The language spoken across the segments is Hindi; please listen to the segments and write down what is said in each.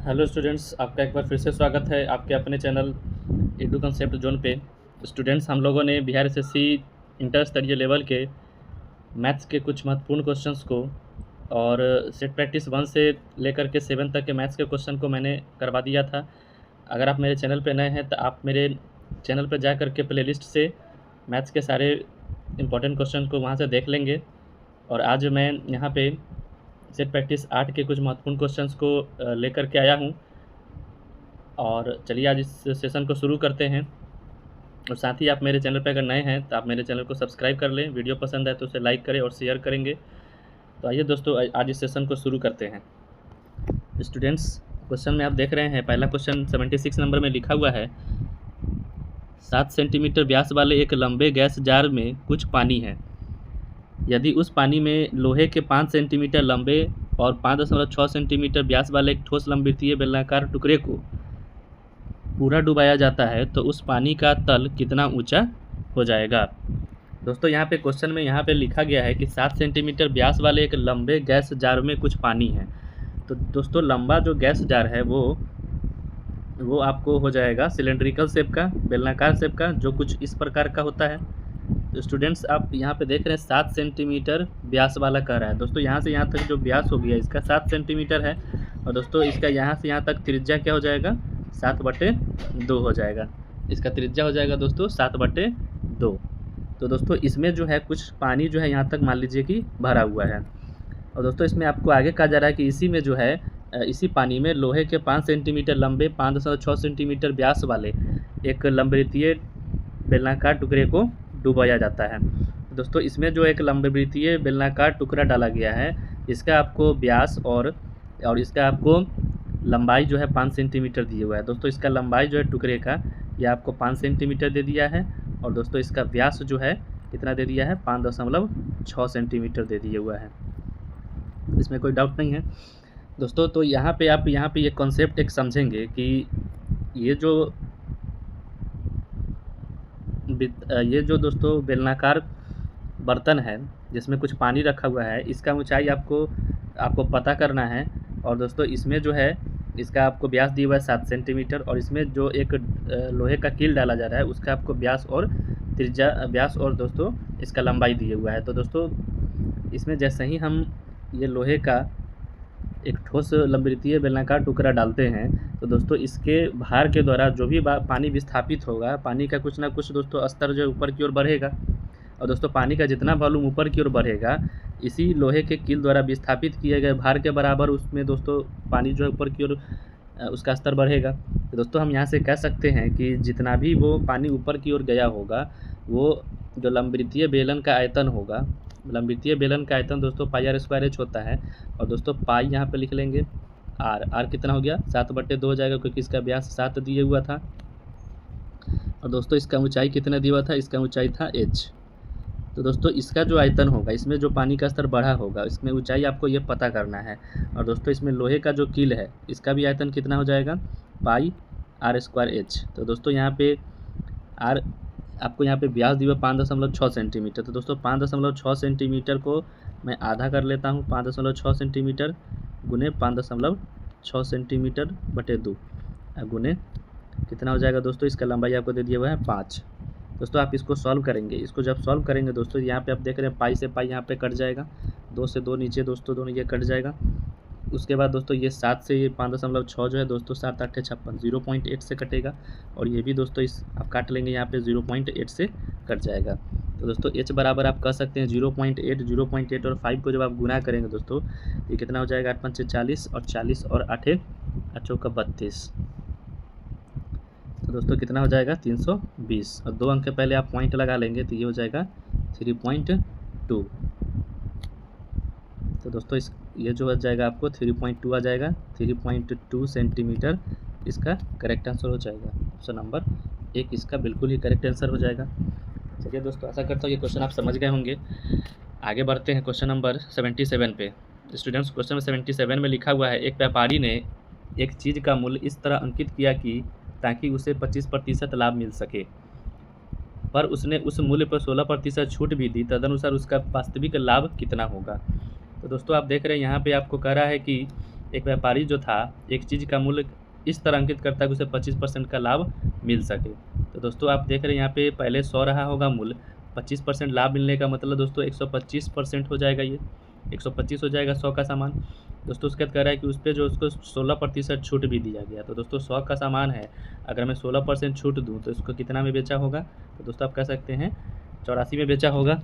हेलो स्टूडेंट्स, आपका एक बार फिर से स्वागत है आपके अपने चैनल एडू कंसेप्ट जोन पे। स्टूडेंट्स, हम लोगों ने बिहार एसएससी इंटर स्तरीय लेवल के मैथ्स के कुछ महत्वपूर्ण क्वेश्चंस को और सेट प्रैक्टिस 1 से लेकर के 7 तक के मैथ्स के क्वेश्चन को मैंने करवा दिया था। अगर आप मेरे चैनल पे नए हैं तो आप मेरे चैनल पर जा कर के प्लेलिस्ट से मैथ्स के सारे इम्पोर्टेंट क्वेश्चन को वहाँ से देख लेंगे। और आज मैं यहाँ पे सेट प्रैक्टिस 8 के कुछ महत्वपूर्ण क्वेश्चंस को लेकर के आया हूँ। और चलिए आज इस सेशन को शुरू करते हैं। और साथ ही आप मेरे चैनल पर अगर नए हैं तो आप मेरे चैनल को सब्सक्राइब कर लें। वीडियो पसंद है तो उसे लाइक करें और शेयर करेंगे। तो आइए दोस्तों, आज इस सेशन को शुरू करते हैं। स्टूडेंट्स, क्वेश्चन में आप देख रहे हैं, पहला क्वेश्चन 76 नंबर में लिखा हुआ है, 7 सेंटीमीटर व्यास वाले एक लंबे गैस जार में कुछ पानी है। यदि उस पानी में लोहे के 5 सेंटीमीटर लंबे और 5.6 सेंटीमीटर व्यास वाले एक ठोस लंबवृत्तीय बेलनाकार टुकड़े को पूरा डुबाया जाता है तो उस पानी का तल कितना ऊंचा हो जाएगा। दोस्तों, यहाँ पे क्वेश्चन में यहाँ पे लिखा गया है कि 7 सेंटीमीटर व्यास वाले एक लंबे गैस जार में कुछ पानी है। तो दोस्तों, लंबा जो गैस जार है वो आपको हो जाएगा सिलेंड्रिकल शेप का, बेलनाकार शेप का, जो कुछ इस प्रकार का होता है। तो स्टूडेंट्स, आप यहाँ पे देख रहे हैं 7 सेंटीमीटर व्यास वाला कह रहा है। दोस्तों, यहाँ से यहाँ तक जो व्यास हो गया इसका 7 सेंटीमीटर है। और दोस्तों, इसका यहाँ से यहाँ तक त्रिज्या क्या हो जाएगा, 7/2 हो जाएगा। इसका त्रिज्या हो जाएगा दोस्तों 7/2। तो दोस्तों, इसमें जो है कुछ पानी जो है यहाँ तक मान लीजिए कि भरा हुआ है। और दोस्तों, इसमें आपको आगे कहा जा रहा है कि इसी में जो है इसी पानी में लोहे के 5 सेंटीमीटर लंबे 5.6 सेंटीमीटर व्यास वाले एक लंबवृत्तीय बेलनाकार टुकड़े को डुबाया जाता है। दोस्तों, इसमें जो एक लंबवृत्तीय बेलनाकार टुकड़ा डाला गया है, इसका आपको व्यास और इसका आपको लंबाई जो है 5 सेंटीमीटर दिया हुआ है। दोस्तों, इसका लंबाई जो है टुकड़े का ये आपको 5 सेंटीमीटर दे दिया है। और दोस्तों, इसका व्यास जो है कितना दे दिया है, 5.6 सेंटीमीटर दे दिया हुआ है। इसमें कोई डाउट नहीं है दोस्तों। तो यहाँ पे ये कॉन्सेप्ट एक समझेंगे कि ये जो दोस्तों बेलनाकार बर्तन है जिसमें कुछ पानी रखा हुआ है, इसका ऊंचाई आपको पता करना है। और दोस्तों, इसमें जो है इसका आपको व्यास दिया हुआ है 7 सेंटीमीटर। और इसमें जो एक लोहे का कील डाला जा रहा है उसका आपको व्यास और दोस्तों इसका लंबाई दिया हुआ है। तो दोस्तों, इसमें जैसे ही हम ये लोहे का एक ठोस लंबवृत्तीय बेलनाकार टुकड़ा डालते हैं तो दोस्तों इसके भार के द्वारा जो भी पानी विस्थापित होगा, पानी का कुछ ना कुछ दोस्तों स्तर जो ऊपर की ओर बढ़ेगा। और दोस्तों, पानी का जितना वॉल्यूम ऊपर की ओर बढ़ेगा, इसी लोहे के कील द्वारा विस्थापित किए गए भार के बराबर उसमें दोस्तों पानी जो है ऊपर की ओर उसका स्तर बढ़ेगा। तो दोस्तों, हम यहाँ से कह सकते हैं कि जितना भी वो पानी ऊपर की ओर गया होगा, वो जो लंबवृत्तीय बेलन का आयतन होगा, लंबवृत्तीय बेलन का आयतन दोस्तों πr² होता है। और दोस्तों, पाई यहाँ पे लिख लेंगे। आर कितना हो गया, 7/2 हो जाएगा, क्योंकि इसका व्यास 7 दिए हुआ था। और दोस्तों, इसका ऊंचाई कितना दिया हुआ था, इसका ऊंचाई था h। तो दोस्तों, इसका जो आयतन होगा, इसमें जो पानी का स्तर बढ़ा होगा, इसमें ऊंचाई आपको ये पता करना है। और दोस्तों, इसमें लोहे का जो कील है इसका भी आयतन कितना हो जाएगा, πr²h। तो दोस्तों, यहाँ पे आपको यहाँ पे व्यास दिया 5.6 सेंटीमीटर। तो दोस्तों, 5.6 सेंटीमीटर को मैं आधा कर लेता हूँ। 5.6 सेंटीमीटर गुने 5.6 सेंटीमीटर बटे 2 गुने कितना हो जाएगा दोस्तों, इसका लंबाई आपको दे दिया हुआ है 5। दोस्तों, आप इसको सॉल्व करेंगे। इसको जब सॉल्व करेंगे दोस्तों, यहाँ पे आप देख रहे हैं पाई से पाई यहाँ पे कट जाएगा, 2 से 2 नीचे दोस्तों दोनों ये कट जाएगा। उसके बाद दोस्तों, ये 7 से ये 5.6 जो है दोस्तों 7 8 56, 0.8 से कटेगा। और ये भी दोस्तों आप काट लेंगे, यहाँ पे 0.8 से कट जाएगा। तो दोस्तों, h बराबर आप कह सकते हैं 0.8 और 5 को जब आप गुना करेंगे दोस्तों, ये कितना हो जाएगा, 8 5 40 और 40 और 8 चौका 32। तो दोस्तों, कितना हो जाएगा, 320। और 2 अंक के पहले आप पॉइंट लगा लेंगे तो ये हो जाएगा 3.2। तो दोस्तों, ये जो हो जाएगा आपको 3.2 आ जाएगा। 3.2 सेंटीमीटर इसका करेक्ट आंसर हो जाएगा। ऑप्शन नंबर 1 इसका बिल्कुल ही करेक्ट आंसर हो जाएगा। चलिए दोस्तों, आशा करता हूँ ये क्वेश्चन आप समझ गए होंगे। आगे बढ़ते हैं क्वेश्चन नंबर 77 पे। स्टूडेंट्स, क्वेश्चन 77 में लिखा हुआ है, एक व्यापारी ने एक चीज़ का मूल्य इस तरह अंकित किया कि ताकि उसे 25% लाभ मिल सके, पर उसने उस मूल्य पर 16% छूट भी दी। तदनुसार उसका वास्तविक लाभ कितना होगा। तो दोस्तों, आप देख रहे हैं यहाँ पे आपको कह रहा है कि एक व्यापारी जो था एक चीज़ का मूल्य इस तरह अंकित करता है कि उसे 25% का लाभ मिल सके। तो दोस्तों आप देख रहे हैं यहाँ पे पहले 100 रहा होगा मूल्य, 25% लाभ मिलने का मतलब दोस्तों 125% हो जाएगा, ये 125 हो जाएगा 100 का सामान। दोस्तों उसके बाद कह रहा है कि उस पर जो उसको 16% छूट भी दिया गया। तो दोस्तों 100 का सामान है, अगर मैं 16% छूट दूँ तो इसको कितना में बेचा होगा? तो दोस्तों आप कह सकते हैं 84 में बेचा होगा।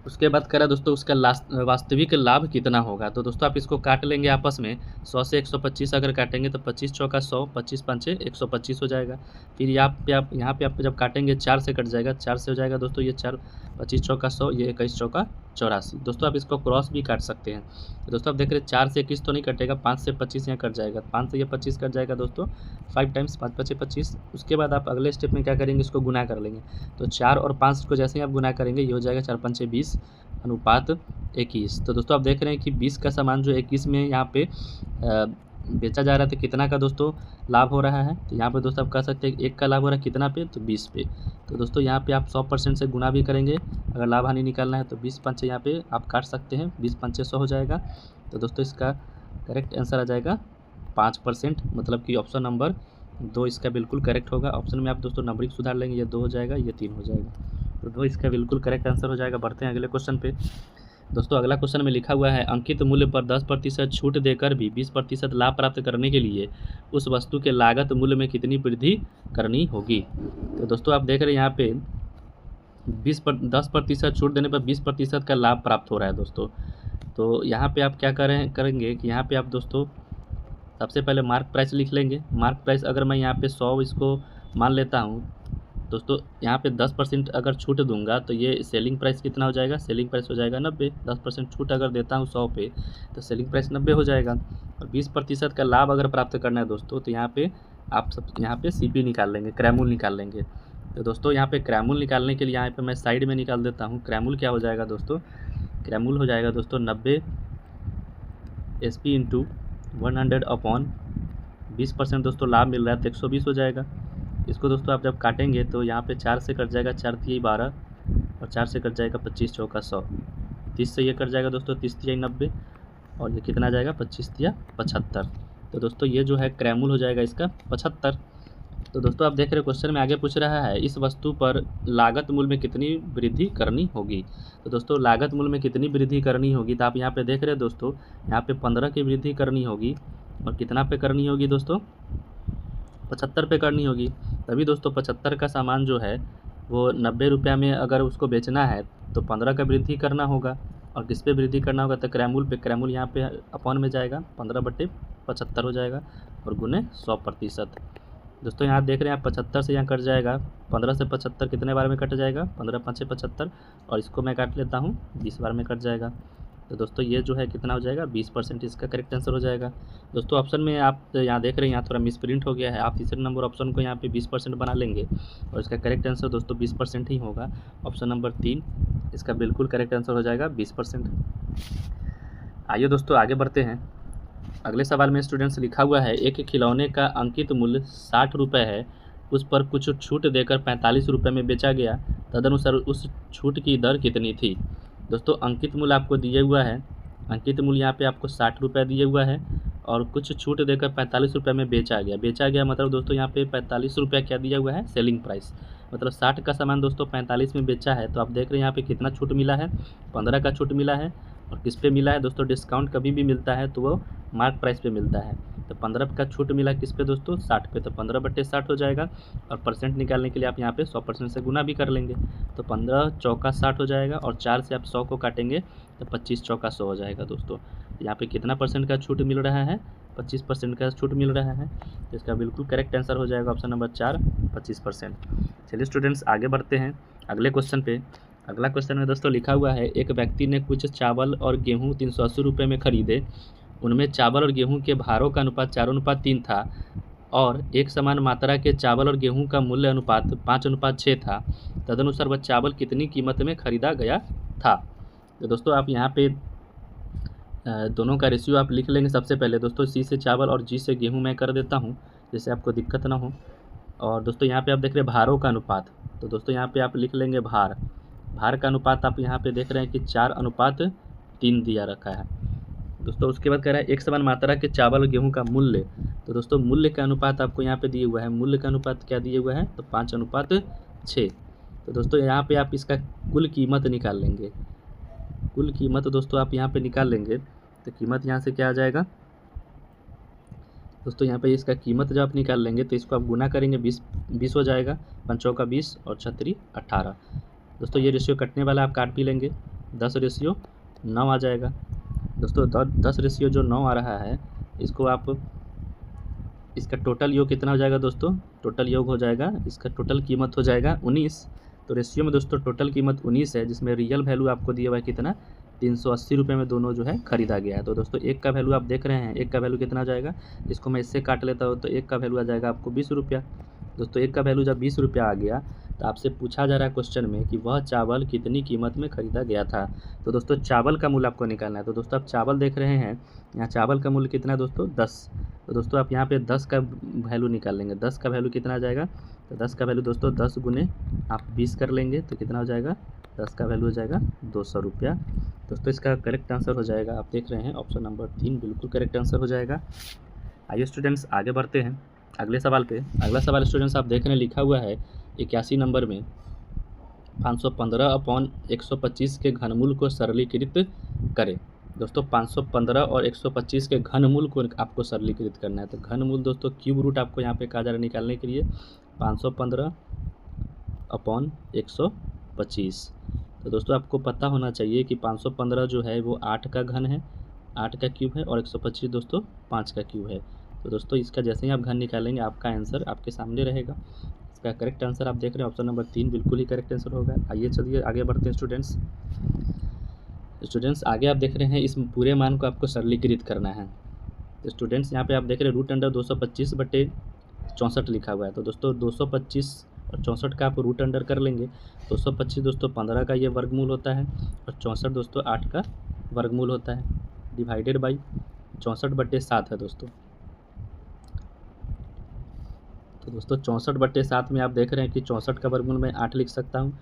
उसके बाद कह रहा है दोस्तों उसका वास्तविक लाभ कितना होगा। तो दोस्तों आप इसको काट लेंगे आपस में, 100 से 125 अगर काटेंगे तो 25 चौका 100, 25 पंचे 125 हो जाएगा। फिर यहाँ पे आप जब काटेंगे 4 से कट जाएगा, 4 से हो जाएगा दोस्तों ये 4, 25 चौका 100, ये 21 चौका 84। दोस्तों आप इसको क्रॉस भी काट सकते हैं। तो दोस्तों आप देख रहे हैं 4 से 21 तो नहीं कटेगा, 5 से 25 यहाँ कट जाएगा, 5 से ये 25 कट जाएगा दोस्तों, 5 टाइम्स 5 पचे 25। उसके बाद आप अगले स्टेप में क्या करेंगे, इसको गुना कर लेंगे। तो 4 और 5 को जैसे ही आप गुना करेंगे ये हो जाएगा 4 पंचे 20 अनुपात 21। तो दोस्तों आप देख रहे हैं कि 20 का सामान जो 21 में यहाँ पे बेचा जा रहा है तो कितना का दोस्तों लाभ हो रहा है। तो यहाँ पे दोस्तों आप कह सकते हैं एक का लाभ हो रहा है कितना पे, तो 20 पे। तो दोस्तों यहाँ पे आप 100% से गुना भी करेंगे अगर लाभ हानि निकालना है। तो 20 पंचे यहाँ पे आप काट सकते हैं, 20 पंचे 100 हो जाएगा। तो दोस्तों इसका करेक्ट आंसर आ जाएगा 5%, मतलब कि ऑप्शन नंबर 2 इसका बिल्कुल करेक्ट होगा। ऑप्शन में आप दोस्तों नंबरिंग सुधार लेंगे, ये 2 हो जाएगा, ये 3 हो जाएगा। तो 2 इसका बिल्कुल करेक्ट आंसर हो जाएगा। बढ़ते हैं अगले क्वेश्चन पे। दोस्तों अगला क्वेश्चन में लिखा हुआ है अंकित मूल्य पर 10% छूट देकर भी 20% लाभ प्राप्त करने के लिए उस वस्तु के लागत मूल्य में कितनी वृद्धि करनी होगी। तो दोस्तों आप देख रहे हैं यहाँ पे 10% छूट देने पर 20% का लाभ प्राप्त हो रहा है दोस्तों। तो यहाँ पे आप क्या करेंगे कि यहाँ पे आप दोस्तों सबसे पहले मार्क प्राइस लिख लेंगे। मार्क प्राइस अगर मैं यहाँ पे 100 इसको मान लेता हूँ दोस्तों, यहाँ पे 10% अगर छूट दूंगा तो ये सेलिंग प्राइस कितना हो जाएगा, सेलिंग प्राइस हो जाएगा 90। 10% छूट अगर देता हूँ 100 पे तो सेलिंग प्राइस 90 हो जाएगा। और 20% का लाभ अगर प्राप्त करना है दोस्तों तो यहाँ पे आप सब यहाँ पे CP निकाल लेंगे, क्रयमूल्य निकाल लेंगे। तो दोस्तों यहाँ पे क्रयमूल्य निकालने के लिए यहाँ पे मैं साइड में निकाल देता हूँ। क्रयमूल्य क्या हो जाएगा दोस्तों, क्रयमूल्य हो जाएगा दोस्तों 90 SP इंटू 100 अपॉन 20% दोस्तों लाभ मिल रहा है तो 120 हो जाएगा। इसको दोस्तों आप जब काटेंगे तो यहाँ पे 4 से कट जाएगा, 4 तिहाई 12 और 4 से कट जाएगा 25 चौका 100, 30 से ये कट जाएगा दोस्तों, 30 तिहाई 90 और ये कितना जाएगा 25 तिया 75। तो दोस्तों ये जो है क्रयमूल्य हो जाएगा इसका 75। तो दोस्तों आप देख रहे हैं क्वेश्चन में आगे पूछ रहा है इस वस्तु पर लागत मूल्य में कितनी वृद्धि करनी होगी। तो दोस्तों लागत मूल्य में कितनी वृद्धि करनी होगी, तो आप यहाँ पे देख रहे हैं दोस्तों यहाँ पे 15 की वृद्धि करनी होगी और कितना पे करनी होगी दोस्तों, 75 पे करनी होगी। तभी दोस्तों 75 का सामान जो है वो 90 रुपये में अगर उसको बेचना है तो 15 का वृद्धि करना होगा। और किस पे वृद्धि करना होगा, तो क्रयमूल्य पे। क्रयमूल्य यहाँ पे अपॉन में जाएगा, 15/75 हो जाएगा और गुने 100%। दोस्तों यहाँ देख रहे हैं आप 75 से यहाँ कट जाएगा, 15 से 75 कितने बार में कट जाएगा, 15 5 75 और इसको मैं काट लेता हूँ 20 बार में कट जाएगा। तो दोस्तों ये जो है कितना हो जाएगा 20%, इसका करेक्ट आंसर हो जाएगा। दोस्तों ऑप्शन में आप यहाँ देख रहे हैं यहाँ थोड़ा मिसप्रिंट हो गया है, आप तीसरे नंबर ऑप्शन को यहाँ पे 20% बना लेंगे और इसका करेक्ट आंसर दोस्तों 20% ही होगा। ऑप्शन नंबर 3 इसका बिल्कुल करेक्ट आंसर हो जाएगा 20%। आइए दोस्तों आगे बढ़ते हैं। अगले सवाल में स्टूडेंट्स लिखा हुआ है एक खिलौने का अंकित मूल्य 60 रुपये है, उस पर कुछ छूट देकर 45 रुपये में बेचा गया, तदनुसार उस छूट की दर कितनी थी। दोस्तों अंकित मूल्य आपको दिया हुआ है, अंकित मूल्य यहाँ पे आपको 60 रुपये दिया हुआ है और कुछ छूट देकर 45 रुपये में बेचा गया मतलब दोस्तों यहाँ पे 45 रुपया क्या दिया हुआ है, सेलिंग प्राइस। मतलब 60 का सामान दोस्तों 45 में बेचा है। तो आप देख रहे हैं यहाँ पे कितना छूट मिला है, 15 का छूट मिला है। और किस पे मिला है दोस्तों, डिस्काउंट कभी भी मिलता है तो वो मार्क प्राइस पे मिलता है। तो 15 का छूट मिला किस पे दोस्तों, 60 पे। तो 15/60 हो जाएगा और परसेंट निकालने के लिए आप यहाँ पे 100% से गुना भी कर लेंगे। तो 15 चौका 60 हो जाएगा और 4 से आप 100 को काटेंगे तो 25 चौका 100 हो जाएगा दोस्तों। यहाँ पे कितना परसेंट का छूट मिल रहा है, 25% का छूट मिल रहा है। तो इसका बिल्कुल करेक्ट आंसर हो जाएगा ऑप्शन नंबर 4 25%। चलिए स्टूडेंट्स आगे बढ़ते हैं अगले क्वेश्चन पे। अगला क्वेश्चन में दोस्तों लिखा हुआ है एक व्यक्ति ने कुछ चावल और गेहूँ 380 रुपये में खरीदे, उनमें चावल और गेहूं के भारों का अनुपात 4:3 था और एक समान मात्रा के चावल और गेहूं का मूल्य अनुपात 5:6 था। तदनुसार वह चावल कितनी कीमत में खरीदा गया था। तो दोस्तों आप यहाँ पे दोनों का रेशियो आप लिख लेंगे। सबसे पहले दोस्तों C से चावल और G से गेहूं मैं कर देता हूँ जिससे आपको दिक्कत ना हो। और दोस्तों यहाँ पे आप देख रहे हैं भारों का अनुपात, तो दोस्तों यहाँ पे आप लिख लेंगे भार का अनुपात आप यहाँ पे देख रहे हैं कि 4:3 दिया रखा है। दोस्तों उसके बाद कह रहा है एक समान मात्रा के चावल और गेहूं का मूल्य। तो दोस्तों मूल्य का अनुपात आपको यहाँ पे दिए हुआ है। मूल्य का अनुपात क्या दिए हुआ है? तो 5:6। तो दोस्तों यहाँ पे आप इसका कुल कीमत निकाल लेंगे। कुल कीमत दोस्तों आप यहाँ पे निकाल लेंगे तो कीमत यहाँ से क्या आ जाएगा दोस्तों? यहाँ पे इसका कीमत जब आप निकाल लेंगे तो इसको आप गुना करेंगे, 20 हो जाएगा, 5 का 20 और 6 18। दोस्तों ये रेशियो कटने वाला आप काट भी लेंगे, 10:9 आ जाएगा। दोस्तों 10:9 आ रहा है, इसको आप इसका टोटल योग कितना हो जाएगा दोस्तों? टोटल योग हो जाएगा, इसका टोटल कीमत हो जाएगा 19। तो रेशियो में दोस्तों टोटल कीमत 19 है, जिसमें रियल वैल्यू आपको दिया हुआ है कितना? 380 रुपये में दोनों जो है खरीदा गया है। तो दोस्तों एक का वैल्यू आप देख रहे हैं, एक का वैल्यू कितना आ जाएगा? इसको मैं इससे काट लेता हूँ तो एक का वैल्यू आ जाएगा आपको 20 रुपया। दोस्तों एक का वैल्यू जब 20 रुपया आ गया तो आपसे पूछा जा रहा है क्वेश्चन में कि वह चावल कितनी कीमत में खरीदा गया था। तो दोस्तों चावल का मूल्य आपको निकालना है। तो दोस्तों आप चावल देख रहे हैं, यहाँ चावल का मूल्य कितना है दोस्तों? 10। तो दोस्तों आप यहाँ पे 10 का वैल्यू निकाल लेंगे। 10 का वैल्यू कितना आ जाएगा? तो 10 का वैल्यू दोस्तों 10 गुने आप 20 कर लेंगे तो कितना हो जाएगा? 10 का वैल्यू हो जाएगा 200 रुपया। दोस्तों इसका करेक्ट आंसर हो जाएगा, आप देख रहे हैं ऑप्शन नंबर 3 बिल्कुल करेक्ट आंसर हो जाएगा। आइए स्टूडेंट्स आगे बढ़ते हैं अगले सवाल पे। अगला सवाल स्टूडेंट्स आप देख रहे हैं लिखा हुआ है 81 नंबर में 515/125 के घनमूल को सरलीकृत करें। दोस्तों 515 और 125 के घनमूल को आपको सरलीकृत करना है। तो घनमूल दोस्तों क्यूब रूट आपको यहाँ पे कहा जा रहा है निकालने के लिए, 515/125। तो दोस्तों आपको पता होना चाहिए कि 515 जो है वो 8 का घन है, 8 का क्यूब है, और 125 दोस्तों 5 का क्यूब है। तो दोस्तों इसका जैसे ही आप घन निकालेंगे आपका आंसर आपके सामने रहेगा। इसका करेक्ट आंसर आप देख रहे हैं ऑप्शन नंबर 3 बिल्कुल ही करेक्ट आंसर होगा। आइए चलिए आगे बढ़ते हैं स्टूडेंट्स आगे आप देख रहे हैं इस पूरे मान को आपको सरलीकृत करना है। तो स्टूडेंट्स यहाँ पे आप देख रहे हैं √225/64 लिखा हुआ है। तो दोस्तों 225 और 64 का आप रूट अंडर कर लेंगे। 225 दोस्तों 15 का ये वर्गमूल होता है और 64 दोस्तों 8 का वर्गमूल होता है, डिवाइडेड बाई 64/7 है दोस्तों। तो दोस्तों 64/7 में आप देख रहे हैं कि 64 का वर्गमूल मैं 8 लिख सकता हूँ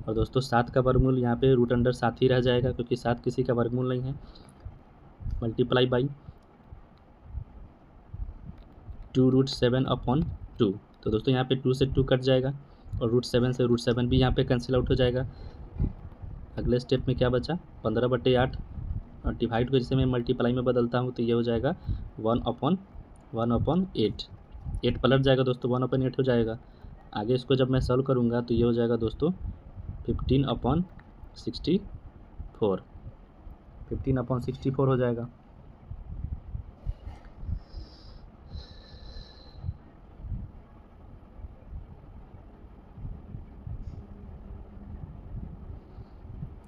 और दोस्तों 7 का वर्गमूल यहाँ पे रूट अंडर 7 ही रह जाएगा क्योंकि 7 किसी का वर्गमूल नहीं है, मल्टीप्लाई बाई 2√7/2। तो दोस्तों यहाँ पे 2 से 2 कट जाएगा और √7 से √7 भी यहाँ पे कैंसिल आउट हो जाएगा। अगले स्टेप में क्या बचा? 15/8 और डिवाइड को जैसे मैं मल्टीप्लाई में बदलता हूँ तो ये हो जाएगा 1/8। 8 पलट जाएगा दोस्तों, 1/8 हो जाएगा। आगे इसको जब मैं सॉल्व करूँगा तो ये हो जाएगा दोस्तों 15/64। 15/64 हो जाएगा।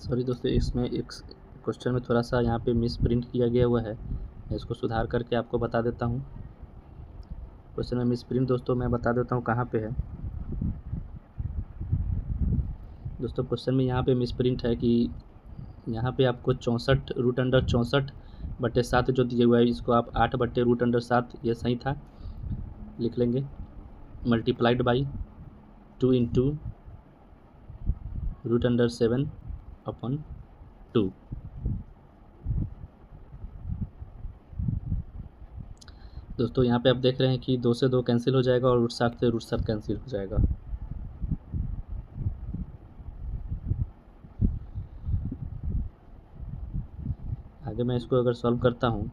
सॉरी दोस्तों इसमें एक क्वेश्चन में थोड़ा सा यहाँ पे मिस प्रिंट किया गया हुआ है, मैं इसको सुधार करके आपको बता देता हूँ। क्वेश्चन में मिस प्रिंट दोस्तों मैं बता देता हूँ कहाँ पे है। दोस्तों क्वेश्चन में यहाँ पे मिस प्रिंट है कि यहाँ पे आपको 64 रूट अंडर 64/7 जो दिया हुआ है इसको आप 8/√7 ये सही था लिख लेंगे, मल्टीप्लाइड बाई 2 × √7/2। दोस्तों यहाँ पे आप देख रहे हैं कि 2 से 2 कैंसिल हो जाएगा और √7 से √7 कैंसिल हो जाएगा। आगे मैं इसको अगर सॉल्व करता हूँ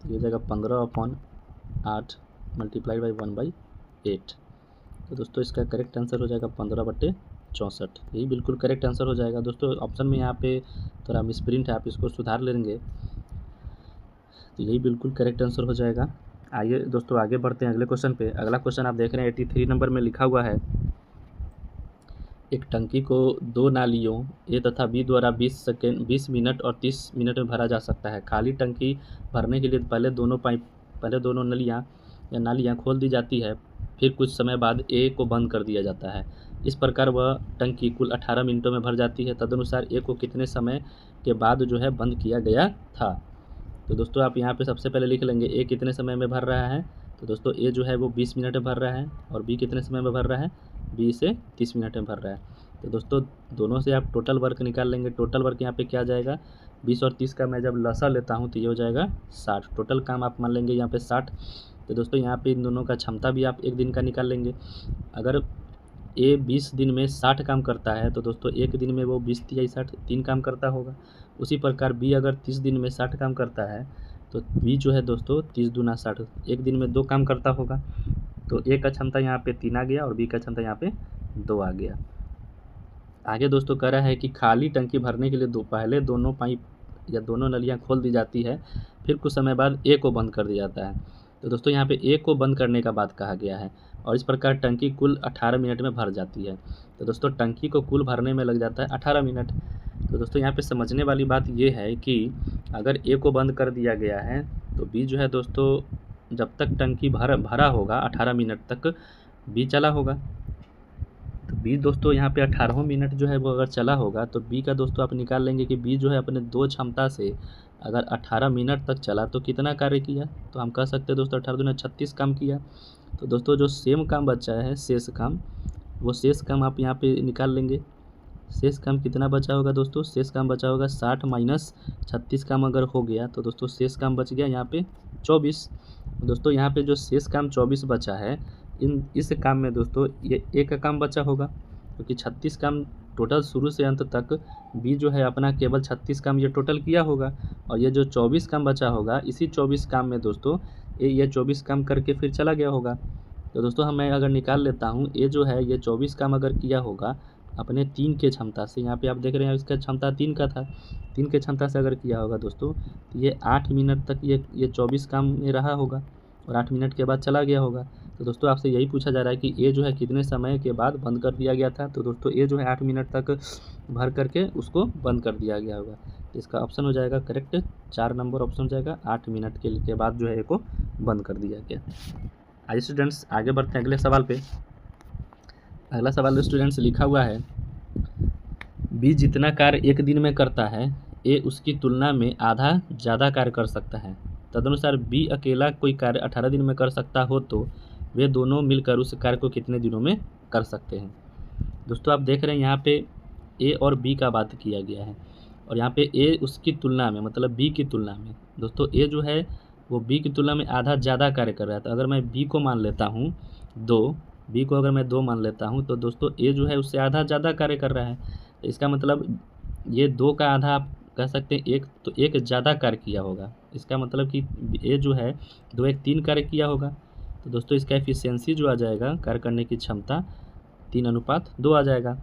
तो ये हो जाएगा 15/8 मल्टीप्लाइड बाई 1/8। तो दोस्तों इसका करेक्ट आंसर हो जाएगा 15/64। यही बिल्कुल करेक्ट आंसर हो जाएगा। दोस्तों ऑप्शन में यहाँ पे थोड़ा मिसप्रिंट है, आप इसको सुधार लेंगे तो यही बिल्कुल करेक्ट आंसर हो जाएगा। आइए दोस्तों आगे बढ़ते हैं अगले क्वेश्चन पे। अगला क्वेश्चन आप देख रहे हैं 83 नंबर में लिखा हुआ है एक टंकी को 2 नालियों ए तथा बी द्वारा 20 मिनट और 30 मिनट में भरा जा सकता है। खाली टंकी भरने के लिए पहले दोनों नालियाँ खोल दी जाती है, फिर कुछ समय बाद ए को बंद कर दिया जाता है। इस प्रकार वह टंकी कुल 18 मिनटों में भर जाती है। तदनुसार ए को कितने समय के बाद जो है बंद किया गया था। तो दोस्तों आप यहाँ पे सबसे पहले लिख लेंगे ए कितने समय में भर रहा है। तो दोस्तों ए जो है वो 20 मिनट में भर रहा है और बी कितने समय में भर रहा है, बी से 30 मिनट में भर रहा है। तो दोस्तों दोनों से आप टोटल वर्क निकाल लेंगे। टोटल वर्क यहाँ पे क्या आ जाएगा, 20 और 30 का मैं जब लसा लेता हूँ तो ये हो जाएगा 60। टोटल काम आप मान लेंगे यहाँ पे 60। तो दोस्तों यहाँ पे इन दोनों का क्षमता भी आप एक दिन का निकाल लेंगे। अगर ए 20 दिन में 60 काम करता है तो दोस्तों एक दिन में वो 20 तिहाई 60 3 काम करता होगा। उसी प्रकार बी अगर 30 दिन में 60 काम करता है तो बी जो है दोस्तों 30 दूना 60 एक दिन में 2 काम करता होगा। तो ए का क्षमता यहाँ पे 3 आ गया और बी का क्षमता यहाँ पे 2 आ गया। आगे दोस्तों कह रहा है कि खाली टंकी भरने के लिए पहले दोनों पाइप या दोनों नलियाँ खोल दी जाती है, फिर कुछ समय बाद ए को बंद कर दिया जाता है। तो दोस्तों यहाँ पे ए को बंद करने का बात कहा गया है और इस प्रकार टंकी कुल 18 मिनट में भर जाती है। तो दोस्तों टंकी को कुल भरने में लग जाता है 18 मिनट। तो दोस्तों यहाँ पे समझने वाली बात ये है कि अगर ए को बंद कर दिया गया है तो बी जो है दोस्तों जब तक टंकी भरा होगा 18 मिनट तक बी चला होगा। तो बी दोस्तों यहाँ पे 18 मिनट जो है वो अगर चला होगा तो बी का दोस्तों आप निकाल लेंगे कि बी जो है अपने 2 क्षमता से अगर 18 मिनट तक चला तो कितना कार्य किया। तो हम कह सकते हैं दोस्तों 18 दूना 36 काम किया। तो दोस्तों जो सेम काम बचा है शेष काम, वो शेष काम आप यहाँ पे निकाल लेंगे। शेष काम कितना बचा होगा दोस्तों, शेष काम बचा होगा 60 माइनस 36 काम अगर हो गया तो दोस्तों शेष काम बच गया यहाँ पे 24। दोस्तों यहाँ पे जो शेष काम 24 बचा है इस काम में दोस्तों ये एक का काम बचा होगा, क्योंकि 36 काम टोटल शुरू से अंत तक बी जो है अपना केवल 36 काम ये टोटल किया होगा और ये जो 24 काम बचा होगा इसी 24 काम में दोस्तों ये 24 काम करके फिर चला गया होगा। तो दोस्तों मैं अगर निकाल लेता हूँ ये जो है ये 24 काम अगर किया होगा अपने 3 के क्षमता से, यहाँ पे आप देख रहे हैं इसका क्षमता 3 का था, 3 के क्षमता से अगर किया होगा दोस्तों तो ये 8 मिनट तक ये 24 काम में रहा होगा और 8 मिनट के बाद चला गया होगा। तो दोस्तों आपसे यही पूछा जा रहा है कि ए जो है कितने समय के बाद बंद कर दिया गया था। तो दोस्तों ए जो है 8 मिनट तक भर करके उसको बंद कर दिया गया होगा। तो इसका ऑप्शन हो जाएगा करेक्ट 4 नंबर ऑप्शन हो जाएगा, 8 मिनट के बाद जो है ए को बंद कर दिया गया। आइए स्टूडेंट्स आगे बढ़ते हैं अगले सवाल पे। अगला सवाल स्टूडेंट्स लिखा हुआ है बी जितना कार्य एक दिन में करता है ए उसकी तुलना में आधा ज़्यादा कार्य कर सकता है। तदनुसार बी अकेला कोई कार्य 18 दिन में कर सकता हो तो वे दोनों मिलकर उस कार्य को कितने दिनों में कर सकते हैं। दोस्तों आप देख रहे हैं यहाँ पे ए और बी का बात किया गया है और यहाँ पे ए उसकी तुलना में मतलब बी की तुलना में दोस्तों ए जो है वो बी की तुलना में आधा ज़्यादा कार्य कर रहा है। तो अगर मैं बी को मान लेता हूँ 2, बी को अगर मैं 2 मान लेता हूँ तो दोस्तों ए जो है उससे आधा ज़्यादा कार्य कर रहा है। तो इसका मतलब ये 2 का आधा आप कह सकते हैं एक, तो एक ज़्यादा कार्य किया होगा। इसका मतलब कि ए जो है 2 1 3 कार्य किया होगा। तो दोस्तों इसका एफिशिएंसी जो आ जाएगा कार्य करने की क्षमता 3:2 आ जाएगा।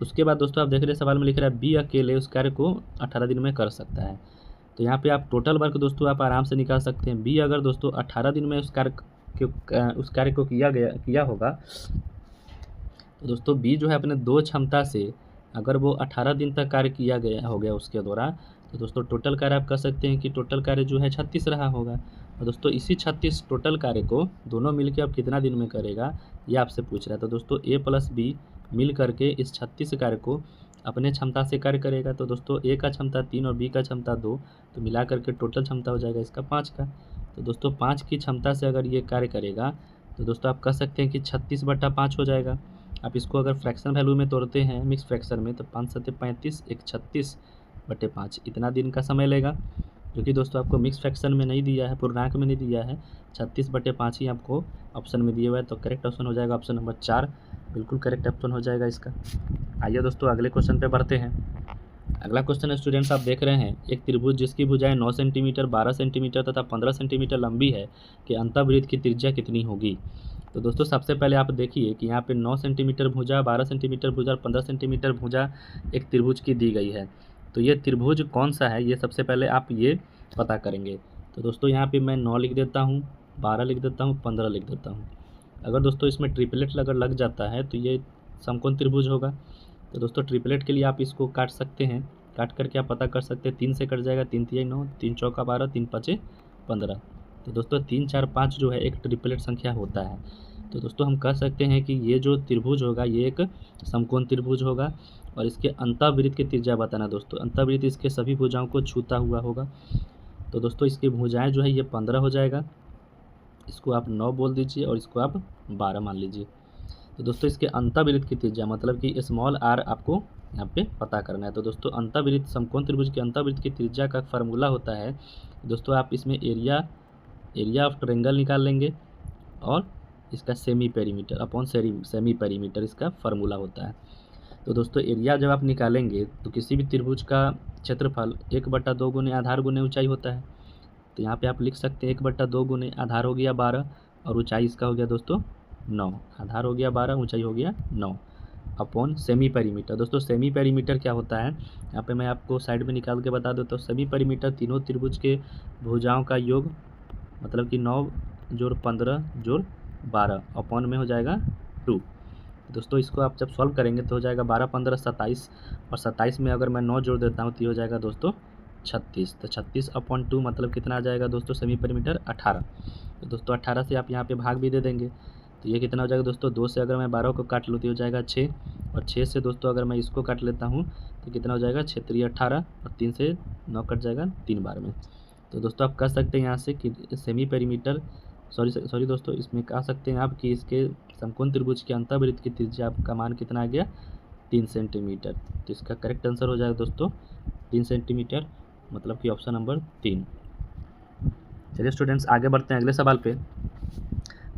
उसके बाद दोस्तों आप देख रहे सवाल में लिख रहा है बी अकेले उस कार्य को 18 दिन में कर सकता है। तो यहाँ पे आप टोटल वर्क दोस्तों आप आराम से निकाल सकते हैं। बी अगर दोस्तों 18 दिन में उस कार्य को किया होगा तो दोस्तों बी जो है अपने 2 क्षमता से अगर वो 18 दिन तक कार्य हो गया उसके द्वारा तो दोस्तों टोटल कार्य आप कह सकते हैं कि टोटल कार्य जो है 36 रहा होगा। और दोस्तों इसी 36 टोटल कार्य को दोनों मिलकर अब कितना दिन में करेगा ये आपसे पूछ रहा है। तो दोस्तों ए प्लस बी मिल करके इस 36 कार्य को अपने क्षमता से कार्य करेगा। तो दोस्तों ए का क्षमता 3 और बी का क्षमता 2, तो मिला करके टोटल क्षमता हो जाएगा इसका 5 का। तो दोस्तों 5 की क्षमता से अगर ये कार्य करेगा तो दोस्तों आप कह सकते हैं कि 36/5 हो जाएगा। आप इसको अगर फ्रैक्शन वैल्यू में तोड़ते हैं मिक्स फ्रैक्शन में तो 5 7 35 एक 36/5 इतना दिन का समय लेगा, जो कि दोस्तों आपको मिक्स फ्रैक्शन में नहीं दिया है, पूर्णांक में नहीं दिया है, 36/5 ही आपको ऑप्शन में दिया हुआ है। तो करेक्ट ऑप्शन हो जाएगा ऑप्शन नंबर 4, बिल्कुल करेक्ट ऑप्शन हो जाएगा इसका। आइए दोस्तों अगले क्वेश्चन पे बढ़ते हैं। अगला क्वेश्चन स्टूडेंट्स आप देख रहे हैं एक त्रिभुज जिसकी भुजाएं 9 सेंटीमीटर 12 सेंटीमीटर तथा 15 सेंटीमीटर लंबी है कि अंतःवृत्त की त्रिज्या कितनी होगी। तो दोस्तों सबसे पहले आप देखिए कि यहाँ पे 9 सेंटीमीटर भुजा, 12 सेंटीमीटर भुजा और 15 सेंटीमीटर भुजा एक त्रिभुज की दी गई है। तो ये त्रिभुज कौन सा है ये सबसे पहले आप ये पता करेंगे। तो दोस्तों यहाँ पे मैं 9 लिख देता हूँ, 12 लिख देता हूँ, 15 लिख देता हूँ। अगर दोस्तों इसमें ट्रिपलेट अगर लग जाता है तो ये समकोण त्रिभुज होगा। तो दोस्तों ट्रिपलेट के लिए आप इसको काट सकते हैं, काट करके आप पता कर सकते हैं, 3 से कट जाएगा, 3 तिहाई 9, 3 चौका 12, 3 पाँचे 15। तो दोस्तों 3 4 5 जो है एक ट्रिपलेट संख्या होता है। तो दोस्तों हम कह सकते हैं कि ये जो त्रिभुज होगा ये एक समकोण त्रिभुज होगा और इसके अंतःवृत्त की त्रिज्या बताना दोस्तों, अंतःवृत्त इसके सभी भुजाओं को छूता हुआ होगा। तो दोस्तों इसकी भुजाएं जो है ये 15 हो जाएगा, इसको आप 9 बोल दीजिए और इसको आप 12 मान लीजिए। तो दोस्तों इसके अंतःवृत्त की त्रिज्या मतलब कि स्मॉल आर आपको यहाँ पे पता करना है। तो दोस्तों अंतःवृत्त समकोण त्रिभुज के अंतःवृत्त की त्रिज्या का फार्मूला होता है दोस्तों, आप इसमें एरिया ऑफ ट्रायंगल निकाल लेंगे और इसका semi perimeter upon semi perimeter इसका फार्मूला होता है। तो दोस्तों एरिया जब आप निकालेंगे तो किसी भी त्रिभुज का क्षेत्रफल 1/2 गुने आधार गुने ऊंचाई होता है। तो यहाँ पे आप लिख सकते हैं 1/2 गुने आधार हो गया 12 और ऊंचाई इसका हो गया दोस्तों 9। आधार हो गया 12, ऊंचाई हो गया 9 अपॉन सेमी पेरीमीटर। दोस्तों सेमी पेरीमीटर क्या होता है, यहाँ पे मैं आपको साइड में निकाल के बता देता हूँ। सेमी पेरीमीटर तीनों त्रिभुज के भुजाओं का योग, मतलब कि 9 जोड़ 15 जोड़ 12 अपॉन में हो जाएगा 2। दोस्तों इसको आप जब सॉल्व करेंगे तो हो जाएगा 12 15 27 और 27 में अगर मैं 9 जोड़ देता हूँ तो ये हो जाएगा दोस्तों 36। तो 36/2 मतलब कितना आ जाएगा दोस्तों सेमी पेरीमीटर 18। तो दोस्तों 18 से आप यहाँ पे भाग भी दे देंगे तो ये कितना हो जाएगा दोस्तों, 2 से अगर मैं 12 को काट लूँ तो हो जाएगा 6 और 6 से दोस्तों अगर मैं इसको काट लेता हूँ तो कितना हो जाएगा 6 3 18 और 3 से 9 कट जाएगा 3 बार में। तो दोस्तों आप कह सकते हैं यहाँ से कि सेमी पेरीमीटर सॉरी दोस्तों इसमें कह सकते हैं आप कि इसके समकोण त्रिभुज के अंतःवृत्त की त्रिज्या का मान कितना आ गया 3 सेंटीमीटर। तो इसका करेक्ट आंसर हो जाएगा दोस्तों 3 सेंटीमीटर, मतलब कि ऑप्शन नंबर 3। चलिए स्टूडेंट्स आगे बढ़ते हैं अगले सवाल पे।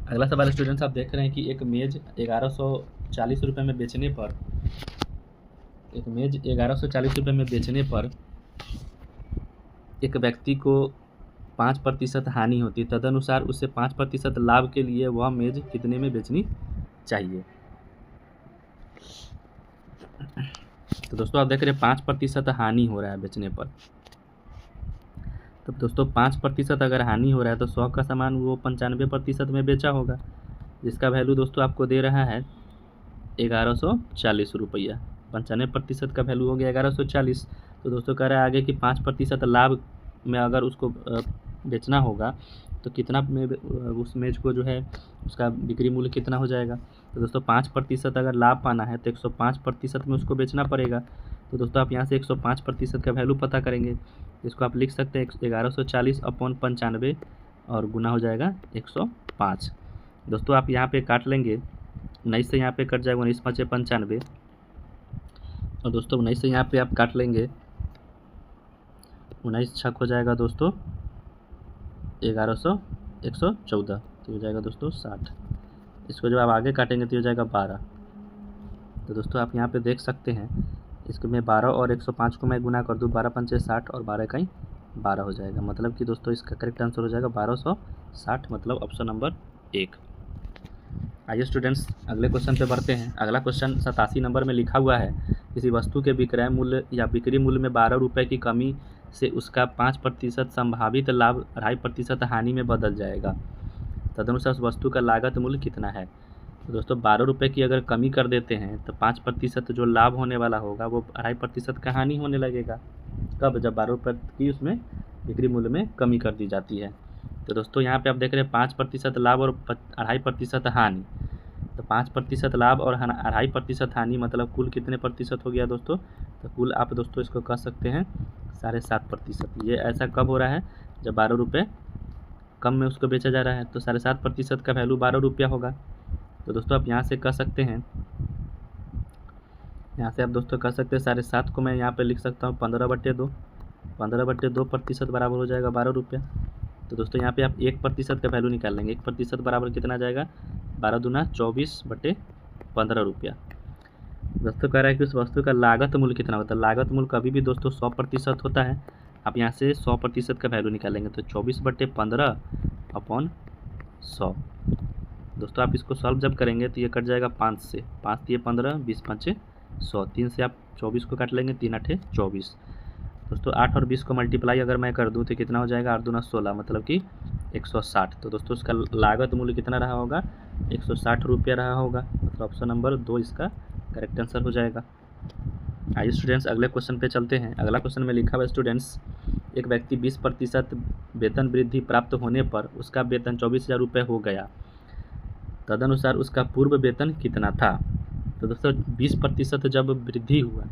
अगला सवाल स्टूडेंट्स आप देख रहे हैं कि एक मेज 1140 रुपये में बेचने पर एक व्यक्ति को 5% हानि होती, तदनुसार उसे 5% लाभ के लिए वह मेज कितने में बेचनी चाहिए। तो दोस्तों आप देख रहे हैं 5% हानि हो रहा है बेचने पर। तो दोस्तों 5% अगर हानि हो रहा है तो 100 का सामान वो 95% में बेचा होगा, जिसका वैल्यू दोस्तों आपको दे रहा है 1140 रुपया। 95% का वैल्यू हो गया 1140। तो दोस्तों कह रहा है आगे कि 5% लाभ में अगर उसको बेचना होगा तो कितना में उस मेज को जो है उसका बिक्री मूल्य कितना हो जाएगा। तो दोस्तों 5% अगर लाभ पाना है तो 105% में उसको बेचना पड़ेगा। तो दोस्तों आप यहाँ से 105% का वैल्यू पता करेंगे, इसको आप लिख सकते हैं 1140/95 और गुना हो जाएगा 105। दोस्तों आप यहाँ पे काट लेंगे 19 से यहाँ पे कट जाएगा 19 5 95 और दोस्तों 19 से यहाँ पे आप काट लेंगे 19 छक हो जाएगा दोस्तों 114 तो हो जाएगा दोस्तों 60। इसको जब आप आगे काटेंगे तो हो जाएगा 12। तो दोस्तों आप यहाँ पे देख सकते हैं इसको मैं 12 और 105 को मैं गुना कर दूँ, 12 पंचे 60 और 12 इकाई 12 हो जाएगा, मतलब कि दोस्तों इसका करेक्ट आंसर हो जाएगा 1260, मतलब ऑप्शन नंबर 1। आइए स्टूडेंट्स अगले क्वेश्चन पे बढ़ते हैं। अगला क्वेश्चन 87 नंबर में लिखा हुआ है किसी वस्तु के विक्रय मूल्य या बिक्री मूल्य में 12 रुपये की कमी से उसका 5% संभावित लाभ 2.5% हानि में बदल जाएगा, तदनुसार उस वस्तु का लागत मूल्य कितना है। तो दोस्तों 12 रुपये की अगर कमी कर देते हैं तो 5% जो लाभ होने वाला होगा वो 2.5% का हानि होने लगेगा। कब, जब 12 रुपये की उसमें बिक्री मूल्य में कमी कर दी जाती है। तो दोस्तों यहाँ पे आप देख रहे हैं 5% लाभ और 2.5% हानि। तो 5% लाभ और 2.5% हानि मतलब कुल कितने प्रतिशत हो गया दोस्तों। तो कुल आप दोस्तों इसको कह सकते हैं 7.5%। ये ऐसा कब हो रहा है, जब 12 रुपये कम में उसको बेचा जा रहा है। तो 7.5% का वैल्यू 12 रुपया होगा। तो दोस्तों आप यहाँ से कह सकते हैं, यहाँ से आप दोस्तों कह सकते हैं 7.5 को मैं यहाँ पे लिख सकता हूँ 15/2। 15/2% बराबर हो जाएगा 12 रुपया। तो दोस्तों यहाँ पे आप 1% का वैल्यू निकाल लेंगे। 1% बराबर कितना आ जाएगा, 12 दूना 24/15 रुपया। दोस्तों कह रहा है कि उस वस्तु का लागत मूल्य कितना होता है। लागत मूल्य कभी भी दोस्तों 100% होता है। आप यहाँ से 100% का वैल्यू निकालेंगे तो 24/15/100। दोस्तों आप इसको सॉल्व जब करेंगे तो ये कट जाएगा 5 से, 5 दिए 15, 20 पंचे 100, 3 से आप 24 को काट लेंगे, 3 8 24। दोस्तों 8 और 20 को मल्टीप्लाई अगर मैं कर दूं तो कितना हो जाएगा, 8 दूना 16, मतलब कि 160। तो दोस्तों इसका लागत मूल्य कितना रहा होगा, 160 रुपया रहा होगा, मतलब ऑप्शन नंबर 2 इसका करेक्ट आंसर हो जाएगा। आइए स्टूडेंट्स अगले क्वेश्चन पे चलते हैं। अगला क्वेश्चन में लिखा हुआ है स्टूडेंट्स, एक व्यक्ति 20% वेतन वृद्धि प्राप्त होने पर उसका वेतन 24,000 रुपये हो गया, तदनुसार उसका पूर्व वेतन कितना था। तो दोस्तों 20% जब वृद्धि हुआ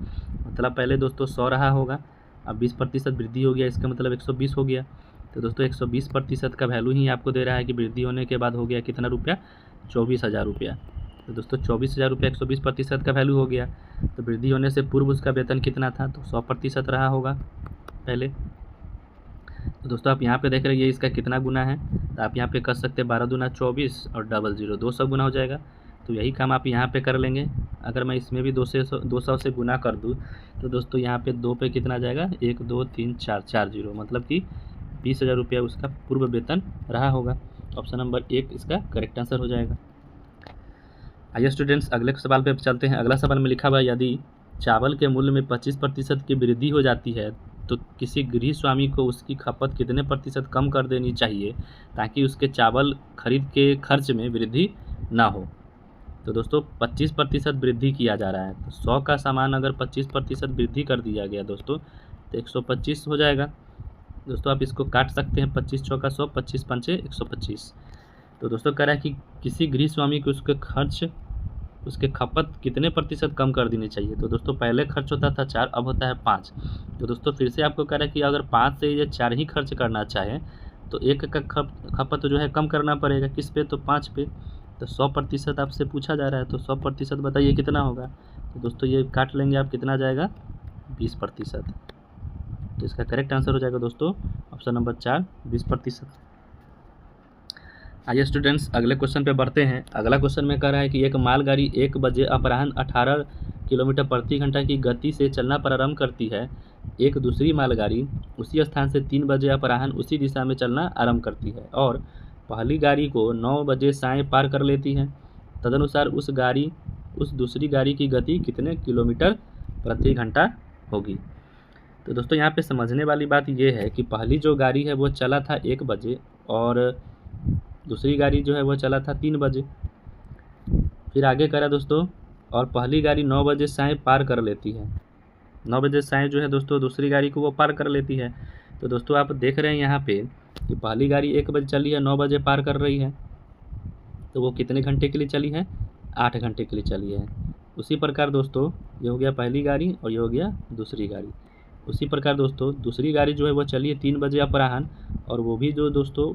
मतलब पहले दोस्तों 100 रहा होगा, अब 20% वृद्धि हो गया, इसका मतलब 120 हो गया। तो दोस्तों 120% का वैल्यू ही आपको दे रहा है कि वृद्धि होने के बाद हो गया कितना रुपया, 24,000 रुपया। तो दोस्तों 24,000 रुपये 120% का वैल्यू हो गया। तो वृद्धि होने से पूर्व उसका वेतन कितना था, तो 100% रहा होगा पहले। तो दोस्तों आप यहाँ पे देख रहे हैं ये इसका कितना गुना है, तो आप यहाँ पे कर सकते हैं 12 दूना 24 और 00 200 गुना हो जाएगा। तो यही काम आप यहाँ पे कर लेंगे। अगर मैं इसमें भी 200 से गुना कर दूँ तो दोस्तों यहाँ पे 2 पे कितना आ जाएगा, 1 2 3 4 4 0, मतलब कि 20,000 रुपया उसका पूर्व वेतन रहा होगा। ऑप्शन नंबर 1 इसका करेक्ट आंसर हो जाएगा। आइए स्टूडेंट्स अगले सवाल पे चलते हैं। अगला सवाल में लिखा हुआ है, यदि चावल के मूल्य में 25% की वृद्धि हो जाती है तो किसी गृह स्वामी को उसकी खपत कितने प्रतिशत कम कर देनी चाहिए ताकि उसके चावल खरीद के खर्च में वृद्धि ना हो। तो दोस्तों 25% वृद्धि किया जा रहा है, तो 100 का सामान अगर 25% वृद्धि कर दिया गया दोस्तों तो 125 हो जाएगा। दोस्तों आप इसको काट सकते हैं, 25 चौका 100, 25 पंचे 125। तो दोस्तों कह रहा है कि किसी गृह स्वामी को उसके खपत कितने प्रतिशत कम कर देनी चाहिए। तो दोस्तों पहले खर्च होता था 4, अब होता है 5। तो दोस्तों फिर से आपको कह रहा है कि अगर 5 से या 4 ही खर्च करना चाहे तो 1 का खपत जो है कम करना पड़ेगा, किस पे, तो 5 पे। तो 100% आपसे पूछा जा रहा है, तो 100% बताइए कितना होगा। तो दोस्तों ये काट लेंगे आप, कितना जाएगा, 20%। तो इसका करेक्ट आंसर हो जाएगा दोस्तों ऑप्शन नंबर 4 20%। आइए स्टूडेंट्स अगले क्वेश्चन पे बढ़ते हैं। अगला क्वेश्चन में कह रहा है कि एक मालगाड़ी 1 बजे अपराह्न 18 किलोमीटर प्रति घंटा की गति से चलना प्रारंभ करती है। एक दूसरी मालगाड़ी उसी स्थान से 3 बजे अपराह्न उसी दिशा में चलना आरंभ करती है और पहली गाड़ी को 9 बजे साय पार कर लेती है। तदनुसार उस दूसरी गाड़ी की गति कितने किलोमीटर प्रति घंटा होगी। तो दोस्तों यहाँ पे समझने वाली बात ये है कि पहली जो गाड़ी है वो चला था 1 बजे और दूसरी गाड़ी जो है वो चला था 3 बजे। फिर आगे करा दोस्तों, और पहली गाड़ी 9 बजे साय पार कर लेती है। 9 बजे साय जो है दोस्तों दूसरी गाड़ी को वो पार कर लेती है। तो दोस्तों आप देख रहे हैं यहाँ पे कि पहली गाड़ी 1 बजे चली है, 9 बजे पार कर रही है, तो वो कितने घंटे के लिए चली है, 8 घंटे के लिए चली है। उसी प्रकार दोस्तों ये हो गया पहली गाड़ी और ये हो गया दूसरी गाड़ी। उसी प्रकार दोस्तों दूसरी गाड़ी जो है वो चली है 3 बजे अपराह्न और वो भी जो दोस्तों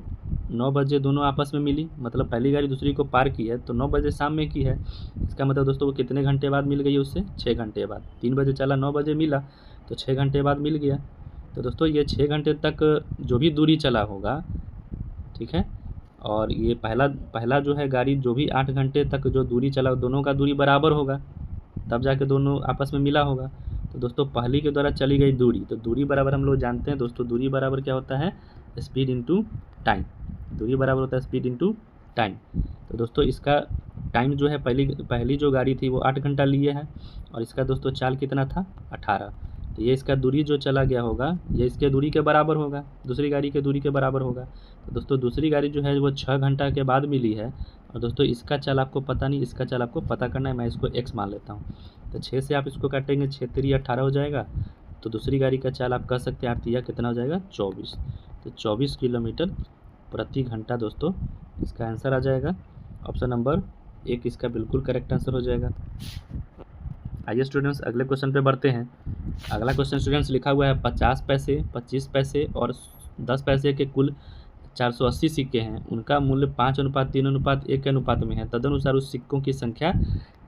9 बजे दोनों आपस में मिली, मतलब पहली गाड़ी दूसरी को पार की है तो 9 बजे शाम में की है। इसका मतलब दोस्तों वो कितने घंटे बाद मिल गई उससे, 6 घंटे बाद। 3 बजे चला, 9 बजे मिला, तो 6 घंटे बाद मिल गया। तो दोस्तों ये 6 घंटे तक जो भी दूरी चला होगा, ठीक है, और ये पहला जो है गाड़ी जो भी 8 घंटे तक जो दूरी चला दोनों का दूरी बराबर होगा, तब जाके दोनों आपस में मिला होगा। तो दोस्तों पहली के द्वारा चली गई दूरी, तो दूरी बराबर हम लोग जानते हैं दोस्तों, दूरी बराबर क्या होता है, स्पीड इनटू टाइम। दूरी बराबर होता है स्पीड इनटू टाइम। तो दोस्तों इसका टाइम जो है पहली जो गाड़ी थी वो 8 घंटा लिए है और इसका दोस्तों चाल कितना था, 18। तो ये इसका दूरी जो चला गया होगा ये इसके दूरी के बराबर होगा, दूसरी गाड़ी के दूरी के बराबर होगा। तो दोस्तों दूसरी गाड़ी जो है वो 6 घंटा के बाद मिली है और दोस्तों इसका चाल आपको पता नहीं, इसका चाल आपको पता करना है। मैं इसको x मान लेता हूँ, तो 6 से आप इसको काटेंगे, 6 3 18 हो जाएगा। तो दूसरी गाड़ी का चाल आप कह सकते हैं 8 3 कितना हो जाएगा, 24। तो 24 किलोमीटर प्रति घंटा दोस्तों इसका आंसर आ जाएगा। ऑप्शन नंबर 1 इसका बिल्कुल करेक्ट आंसर हो जाएगा। आइए स्टूडेंट्स अगले क्वेश्चन पे बढ़ते हैं। अगला क्वेश्चन स्टूडेंट्स लिखा हुआ है 50 पैसे, 25 पैसे और 10 पैसे के कुल 480 सिक्के हैं। उनका मूल्य 5:3:1 के अनुपात में है। तदनुसार उस सिक्कों की संख्या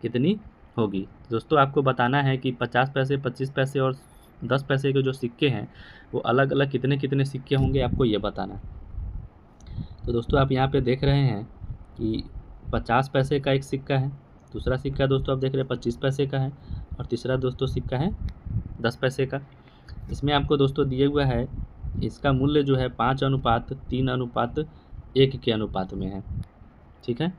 कितनी होगी। दोस्तों आपको बताना है कि 50 पैसे, 25 पैसे और 10 पैसे के जो सिक्के हैं वो अलग अलग कितने कितने सिक्के होंगे, आपको ये बताना है। तो दोस्तों आप यहाँ पे देख रहे हैं कि 50 पैसे का एक सिक्का है, दूसरा सिक्का दोस्तों आप देख रहे हैं 25 पैसे का है और तीसरा दोस्तों सिक्का है 10 पैसे का। इसमें आपको दोस्तों दिए हुआ है इसका मूल्य जो है 5:3:1 के अनुपात में है, ठीक है।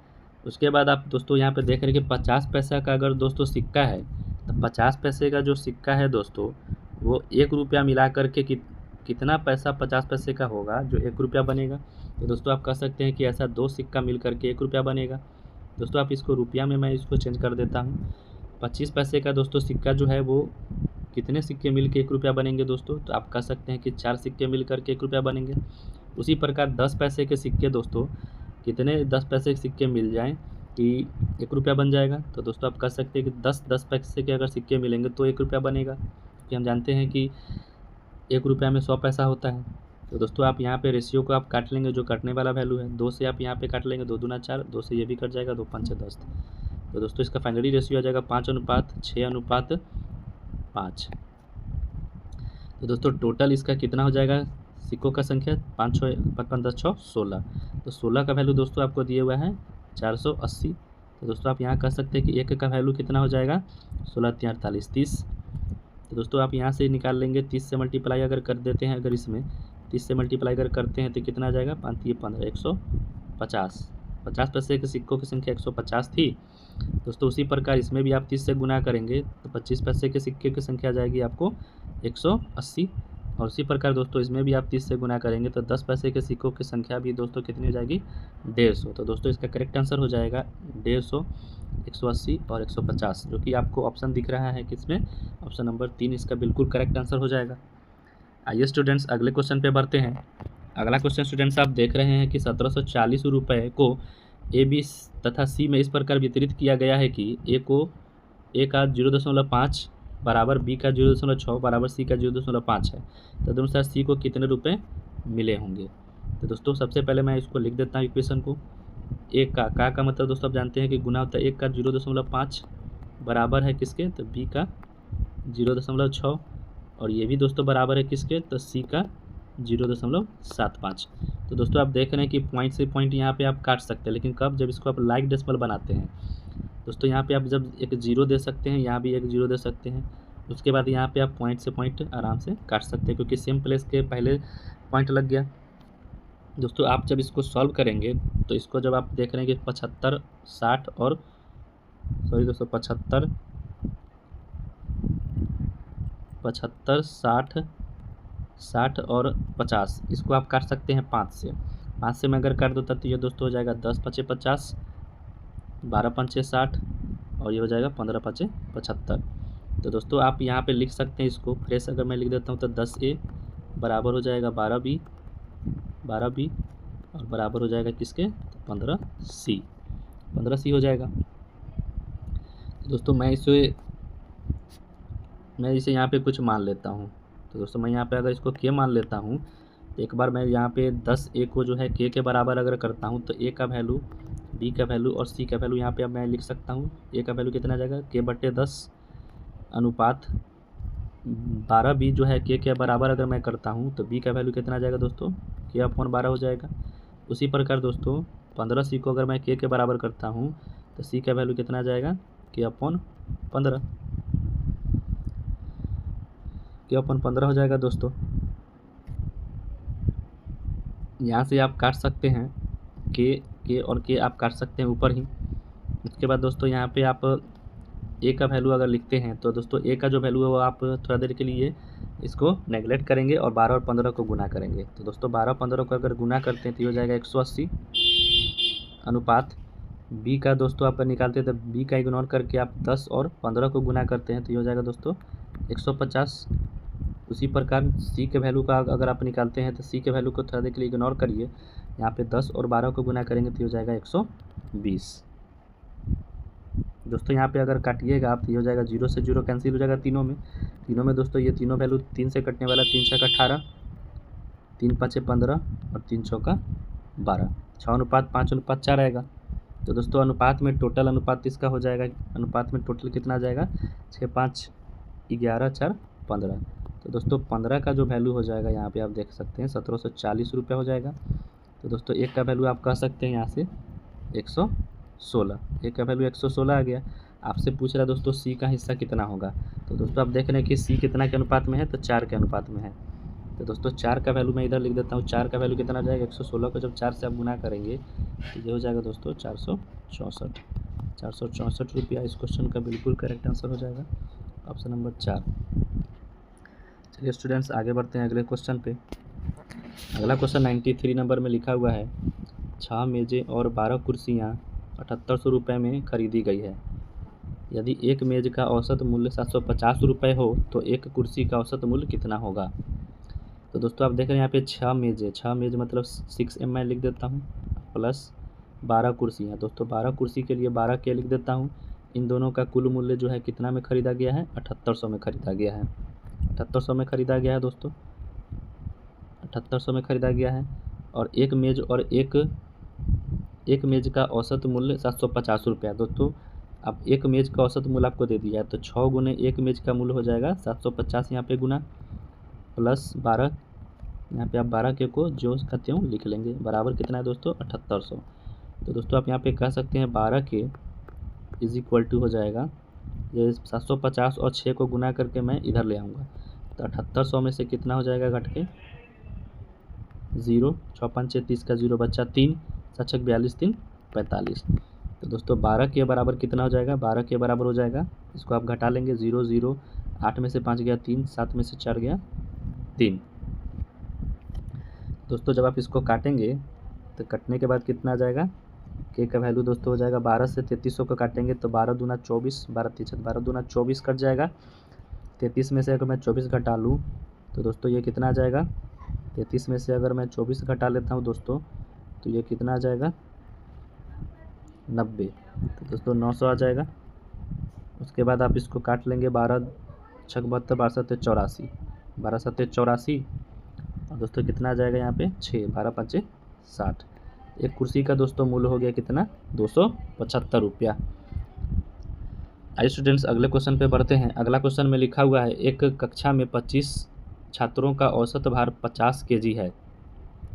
उसके बाद आप दोस्तों यहाँ पे देख रहे हैं कि 50 पैसा का अगर दोस्तों सिक्का है तो 50 पैसे का जो सिक्का है दोस्तों वो 1 रुपया मिला करके कितना पैसा 50 पैसे का होगा जो 1 रुपया बनेगा। तो दोस्तों आप कह सकते हैं कि ऐसा 2 सिक्का मिल करके 1 रुपया बनेगा। दोस्तों आप इसको रुपया में मैं इसको चेंज कर देता हूँ। 25 पैसे का दोस्तों सिक्का जो है वो कितने सिक्के मिल के 1 रुपया बनेंगे दोस्तों, तो आप कह सकते हैं कि 4 सिक्के मिल करके 1 रुपया बनेंगे। उसी प्रकार 10 पैसे के सिक्के दोस्तों कितने 10 पैसे के सिक्के मिल जाएं कि 1 रुपया बन जाएगा। तो दोस्तों आप कह सकते हैं कि 10 पैसे के अगर सिक्के मिलेंगे तो 1 रुपया बनेगा, क्योंकि हम जानते हैं कि 1 रुपया में 100 पैसा होता है। तो दोस्तों आप यहाँ पे रेशियो को आप काट लेंगे, जो काटने वाला वैल्यू है 2 से आप यहाँ पे काट लेंगे, 2 दूना 4, 2 से ये भी कट जाएगा, 2 पंचे 10। तो दोस्तों इसका फाइनली रेशियो आ जाएगा 5:6:5। तो दोस्तों टोटल इसका कितना हो जाएगा सिक्कों का संख्या 5 6 55 10 6 16। तो 16 का वैल्यू दोस्तों आपको दिए हुआ है 480। तो दोस्तों आप यहाँ कह सकते हैं कि एक का वैल्यू कितना हो जाएगा 16 3 48 30। तो दोस्तों आप यहाँ से निकाल लेंगे 30 से मल्टीप्लाई अगर कर देते हैं, अगर इसमें 30 से मल्टीप्लाई अगर करते हैं तो कितना आ जाएगा 5 3 15 150। 50 पैसे के सिक्कों की संख्या 150 थी दोस्तों। उसी प्रकार इसमें भी आप 30 से गुना करेंगे तो 25 पैसे के सिक्के की संख्या आ जाएगी आपको 180। और उसी प्रकार दोस्तों इसमें भी आप 30 से गुना करेंगे तो 10 पैसे के सिक्कों की संख्या भी दोस्तों कितनी हो जाएगी 150। तो दोस्तों इसका करेक्ट आंसर हो जाएगा 150, 180 और 150, जो कि आपको ऑप्शन दिख रहा है किसमें, ऑप्शन नंबर 3 इसका बिल्कुल करेक्ट आंसर हो जाएगा। आइए स्टूडेंट्स अगले क्वेश्चन पे बढ़ते हैं। अगला क्वेश्चन स्टूडेंट्स आप देख रहे हैं कि 1740 रुपये को ए बी तथा सी में इस प्रकार वितरित किया गया है कि ए का 0.5 बराबर बी का 0.6 बराबर सी का 0.5 है। तदनुसार सी को कितने रुपए मिले होंगे। तो दोस्तों सबसे पहले मैं इसको लिख देता हूँ इक्वेशन को। एक का मतलब दोस्तों आप जानते हैं कि गुना होता है, एक का 0.5 बराबर है किसके, तो बी का 0.6 और ये भी दोस्तों बराबर है किसके, तो सी का 0.75। तो दोस्तों आप देख रहे हैं कि पॉइंट से पॉइंट यहाँ पे आप काट सकते हैं, लेकिन कब, जब इसको आप लाइक डेसिमल बनाते हैं। दोस्तों यहाँ पे आप जब एक जीरो दे सकते हैं, यहाँ भी एक जीरो दे सकते हैं, उसके बाद यहाँ पे आप पॉइंट से पॉइंट आराम से काट सकते हैं क्योंकि सेम प्लेस के पहले पॉइंट लग गया। दोस्तों आप जब इसको सॉल्व करेंगे तो इसको जब आप देख रहे हैं कि 75 60 और सॉरी दोस्तों 75 60 और 50, इसको आप काट सकते हैं 5 से मैं अगर काट दूँ तो ये दोस्तों हो जाएगा 10 5 50, 12 5 60 और ये हो जाएगा 15 5 75। तो दोस्तों आप यहाँ पे लिख सकते हैं इसको फ्रेश, अगर मैं लिख देता हूँ तो 10A बराबर हो जाएगा 12B और बराबर हो जाएगा किसके, तो 15C हो जाएगा। तो दोस्तों मैं इसे यहाँ पे कुछ मान लेता हूँ। तो दोस्तों मैं यहाँ पे अगर इसको के मान लेता हूँ तो एक बार मैं यहाँ पे 10A को जो है के बराबर अगर करता हूँ तो ए का वैल्यू, बी का वैल्यू और सी का वैल्यू यहाँ पे अब मैं लिख सकता हूँ। ए का वैल्यू कितना आ जाएगा k/10 अनुपात 12B जो है के बराबर अगर मैं करता हूँ तो बी का वैल्यू कितना आ जाएगा दोस्तों, k/12 हो जाएगा। उसी प्रकार दोस्तों 15C को अगर मैं के बराबर करता हूँ तो सी का वैल्यू कितना आ जाएगा, k/15 हो जाएगा दोस्तों। यहाँ से आप काट सकते हैं के और के आप काट सकते हैं ऊपर ही। उसके बाद दोस्तों यहाँ पे आप ए का वैल्यू अगर लिखते हैं तो दोस्तों ए का जो वैल्यू है वो आप थोड़ा देर के लिए इसको नेगलेक्ट करेंगे और 12 और 15 को गुना करेंगे। तो दोस्तों 12 15 को अगर गुना करते हैं तो ये हो जाएगा 180 अनुपात बी का दोस्तों आप निकालते हैं तो बी का इग्नोर करके आप 10 और 15 को गुना करते हैं तो ये हो जाएगा दोस्तों 150। उसी प्रकार सी के वैल्यू का अगर आप निकालते हैं तो सी के वैल्यू को थोड़ा देर के लिए इग्नोर करिए, यहाँ पे 10 और 12 को गुना करेंगे तो हो जाएगा 120। दोस्तों यहाँ पे अगर काटिएगा आप तो ये हो जाएगा 0 से 0 कैंसिल हो जाएगा तीनों में दोस्तों ये तीनों वैल्यू 3 से कटने वाला, 3 6 18, 3 5 15 और 3 6 12, 6:5:4 आएगा। तो दोस्तों अनुपात में टोटल अनुपात इसका हो जाएगा, अनुपात में टोटल कितना आ जाएगा 6 5 11 4 15। तो दोस्तों 15 का जो वैल्यू हो जाएगा यहाँ पे आप देख सकते हैं 1740 रुपये हो जाएगा। तो दोस्तों एक का वैल्यू आप कह सकते हैं यहाँ से 116, एक का वैल्यू 116 आ गया। आपसे पूछ रहा है दोस्तों सी का हिस्सा कितना होगा। तो दोस्तों आप देख रहे हैं कि सी कितना के अनुपात में है, तो 4 के अनुपात में है। तो दोस्तों 4 का वैल्यू मैं इधर लिख देता हूँ। 4 का वैल्यू कितना आ जाएगा 116 को जब 4 से आप गुना करेंगे तो ये हो जाएगा दोस्तों 464 रुपया। इस क्वेश्चन का बिल्कुल करेक्ट आंसर हो जाएगा ऑप्शन नंबर 4। चलिए स्टूडेंट्स आगे बढ़ते हैं अगले क्वेश्चन पे। अगला क्वेश्चन 93 नंबर में लिखा हुआ है 6 मेज़ें और 12 कुर्सियाँ 7800 रुपये में खरीदी गई है। यदि एक मेज़ का औसत मूल्य 750 रुपये हो तो एक कुर्सी का औसत मूल्य कितना होगा। तो दोस्तों आप देख रहे हैं यहाँ पे 6 मेज़ मतलब 6M मैं लिख देता हूँ प्लस 12 कुर्सियाँ। दोस्तों 12 कुर्सी के लिए 12 के लिख देता हूँ। इन दोनों का कुल मूल्य जो है कितना में ख़रीदा गया है, 7800 में ख़रीदा गया है। 7800 में ख़रीदा गया है दोस्तों, 7800 में ख़रीदा गया है। और एक मेज़ का औसत मूल्य 750 रुपया। दोस्तों अब एक मेज का औसत मूल्य आपको दे दिया है, तो 6 गुने एक मेज का मूल्य हो जाएगा 750 यहाँ पे गुना प्लस 12, यहाँ पे आप 12 के को जो का त्यों लिख लेंगे, बराबर कितना है दोस्तों 7800। तो दोस्तों आप यहाँ पे कह सकते हैं 12 के इज इक्वल टू हो जाएगा, ये 750 और 6 को गुना करके मैं इधर ले आऊँगा, तो 7800 में से कितना हो जाएगा घट के 0, 6 5 6 30 का 0 बच्चा 3, 7 6 42 3 45। तो दोस्तों 12 के बराबर कितना हो जाएगा, 12 के बराबर हो जाएगा, इसको आप घटा लेंगे 0 0, 8 में से 5 गया 3, 7 में से 4 गया 3। दोस्तों जब आप इसको काटेंगे तो कटने के बाद कितना आ जाएगा, के का वैल्यू दोस्तों हो जाएगा 12 से 3300 को काटेंगे तो 12 दूना 24, 12 3 12 दूना 24 कट जाएगा। 33 में से अगर मैं 24 घटा लूँ तो दोस्तों ये कितना आ जाएगा, 33 में से अगर मैं 24 घटा लेता हूँ दोस्तों तो ये कितना आ जाएगा 90, तो दोस्तों 900 आ जाएगा। उसके बाद आप इसको काट लेंगे, 12 6 72, 12 7 84, 12 7 84 और दोस्तों कितना आ जाएगा यहाँ पे 6, 12 5 60। एक कुर्सी का दोस्तों मूल्य हो गया कितना 275 रुपया। आइए स्टूडेंट्स अगले क्वेश्चन पे बढ़ते हैं। अगला क्वेश्चन में लिखा हुआ है एक कक्षा में 25 छात्रों का औसत भार 50 केजी है।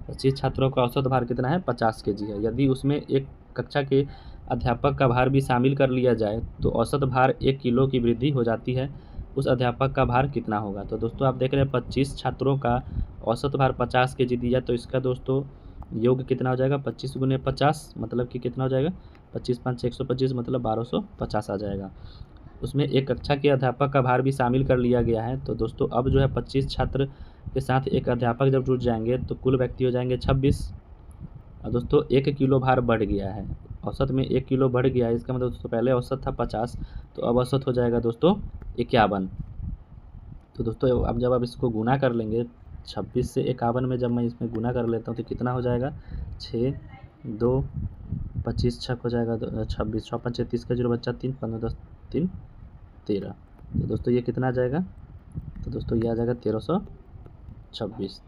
25 छात्रों का औसत भार कितना है 50 केजी है। यदि उसमें एक कक्षा के अध्यापक का भार भी शामिल कर लिया जाए तो औसत भार 1 किलो की वृद्धि हो जाती है, उस अध्यापक का भार कितना होगा। तो दोस्तों आप देख रहे हैं 25 छात्रों का औसत भार 50 केजी दिया, तो इसका दोस्तों योग कितना हो जाएगा 25 गुने 50 मतलब कि कितना हो जाएगा 25 5 125 मतलब 1250 आ जाएगा। उसमें एक कक्षा के अध्यापक का भार भी शामिल कर लिया गया है, तो दोस्तों अब जो है 25 छात्र के साथ एक अध्यापक जब जुड़ जाएंगे तो कुल व्यक्ति हो जाएंगे 26। और दोस्तों 1 किलो भार बढ़ गया है, औसत में 1 किलो बढ़ गया है, इसका मतलब दोस्तों पहले औसत था 50 तो अब औसत हो जाएगा दोस्तों 51। तो दोस्तों अब जब आप इसको गुना कर लेंगे 26 से 51 में जब मैं इसमें गुना कर लेता हूँ तो कितना हो जाएगा 6 2 25 6 हो जाएगा 26, 6 5 30 का 0 बच्चा 3 15 10 3 13। तो दोस्तों ये कितना आ जाएगा, तो दोस्तों ये आ जाएगा 1326।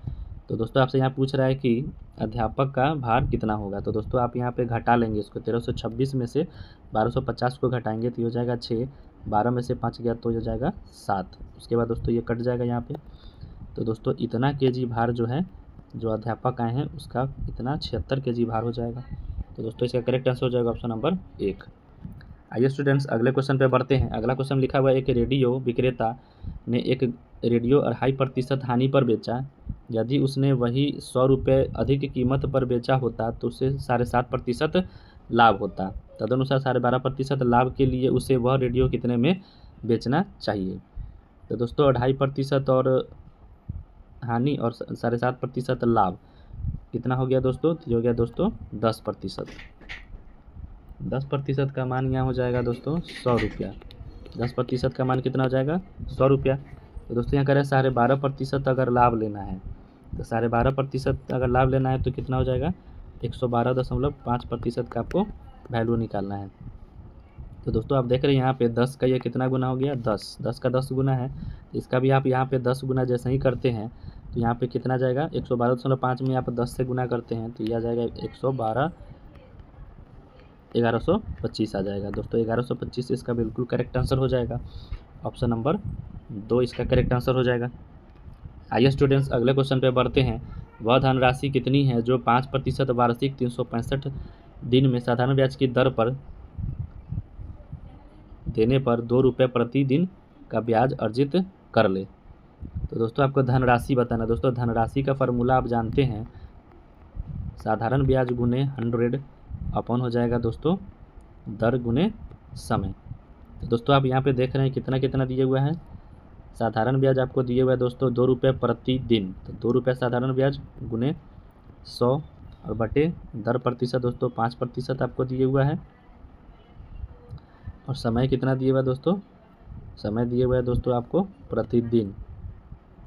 तो दोस्तों आपसे यहाँ पूछ रहा है कि अध्यापक का भार कितना होगा, तो दोस्तों आप यहाँ पे घटा लेंगे इसको, 1326 में से 1250 को घटाएंगे तो ये हो जाएगा 6, 12 में से 5 गया तो हो जाएगा 7। उसके बाद दोस्तों ये कट जाएगा यहाँ पे, तो दोस्तों इतना केजी भार जो है जो अध्यापक आए हैं उसका इतना 76 केजी भार हो जाएगा। तो दोस्तों इसका करेक्ट आंसर हो जाएगा ऑप्शन नंबर 1। आइए स्टूडेंट्स अगले क्वेश्चन पे बढ़ते हैं। अगला क्वेश्चन लिखा हुआ है एक रेडियो विक्रेता ने एक रेडियो 2.5% हानि पर बेचा, यदि उसने वही 100 रुपये अधिक कीमत पर बेचा होता तो उसे 7.5% लाभ होता। तदनुसार 12.5% लाभ के लिए उसे वह रेडियो कितने में बेचना चाहिए। तो दोस्तों 2.5% और हानि और 7.5% लाभ कितना हो गया दोस्तों, तो हो गया दोस्तों 10%। 10% का मान यहाँ हो जाएगा दोस्तों 100 रुपया। 10% का मान कितना हो जाएगा 100 रुपया। तो दोस्तों यहाँ करें 12.5% अगर लाभ लेना है तो 12.5% अगर लाभ लेना है तो कितना हो जाएगा 112.5% का आपको वैल्यू निकालना है। तो दोस्तों आप देख रहे हैं यहाँ पे 10 का ये कितना गुना हो गया 10 का 10 गुना है, इसका भी आप यहाँ पे 10 गुना जैसे ही करते हैं तो यहाँ पे कितना जाएगा 112.5 में आप 10 से गुना करते हैं तो यह आ जाएगा 1125 आ जाएगा। दोस्तों 1125 इसका बिल्कुल करेक्ट आंसर हो जाएगा, ऑप्शन नंबर 2 इसका करेक्ट आंसर हो जाएगा। आइए स्टूडेंट्स अगले क्वेश्चन पे बढ़ते हैं। वह धनराशि कितनी है जो 5% वार्षिक 365 दिन में साधारण ब्याज की दर पर देने पर 2 रुपये प्रति दिन का ब्याज अर्जित कर ले। तो दोस्तों आपको धनराशि बताना। दोस्तों धनराशि का फार्मूला आप जानते हैं, साधारण ब्याज गुने 100 अपॉन हो जाएगा दोस्तों दर गुने समय। तो दोस्तों आप यहाँ पे देख रहे हैं कितना कितना दिए हुआ है, साधारण ब्याज आपको दिए हुआ है दोस्तों 2 रुपये प्रति दिन, तो 2 रुपये साधारण ब्याज गुने 100 और बटे दर प्रतिशत दोस्तों 5% आपको दिए हुआ है, और समय कितना दिए हुआ है दोस्तों, समय दिए हुआ है दोस्तों आपको प्रतिदिन।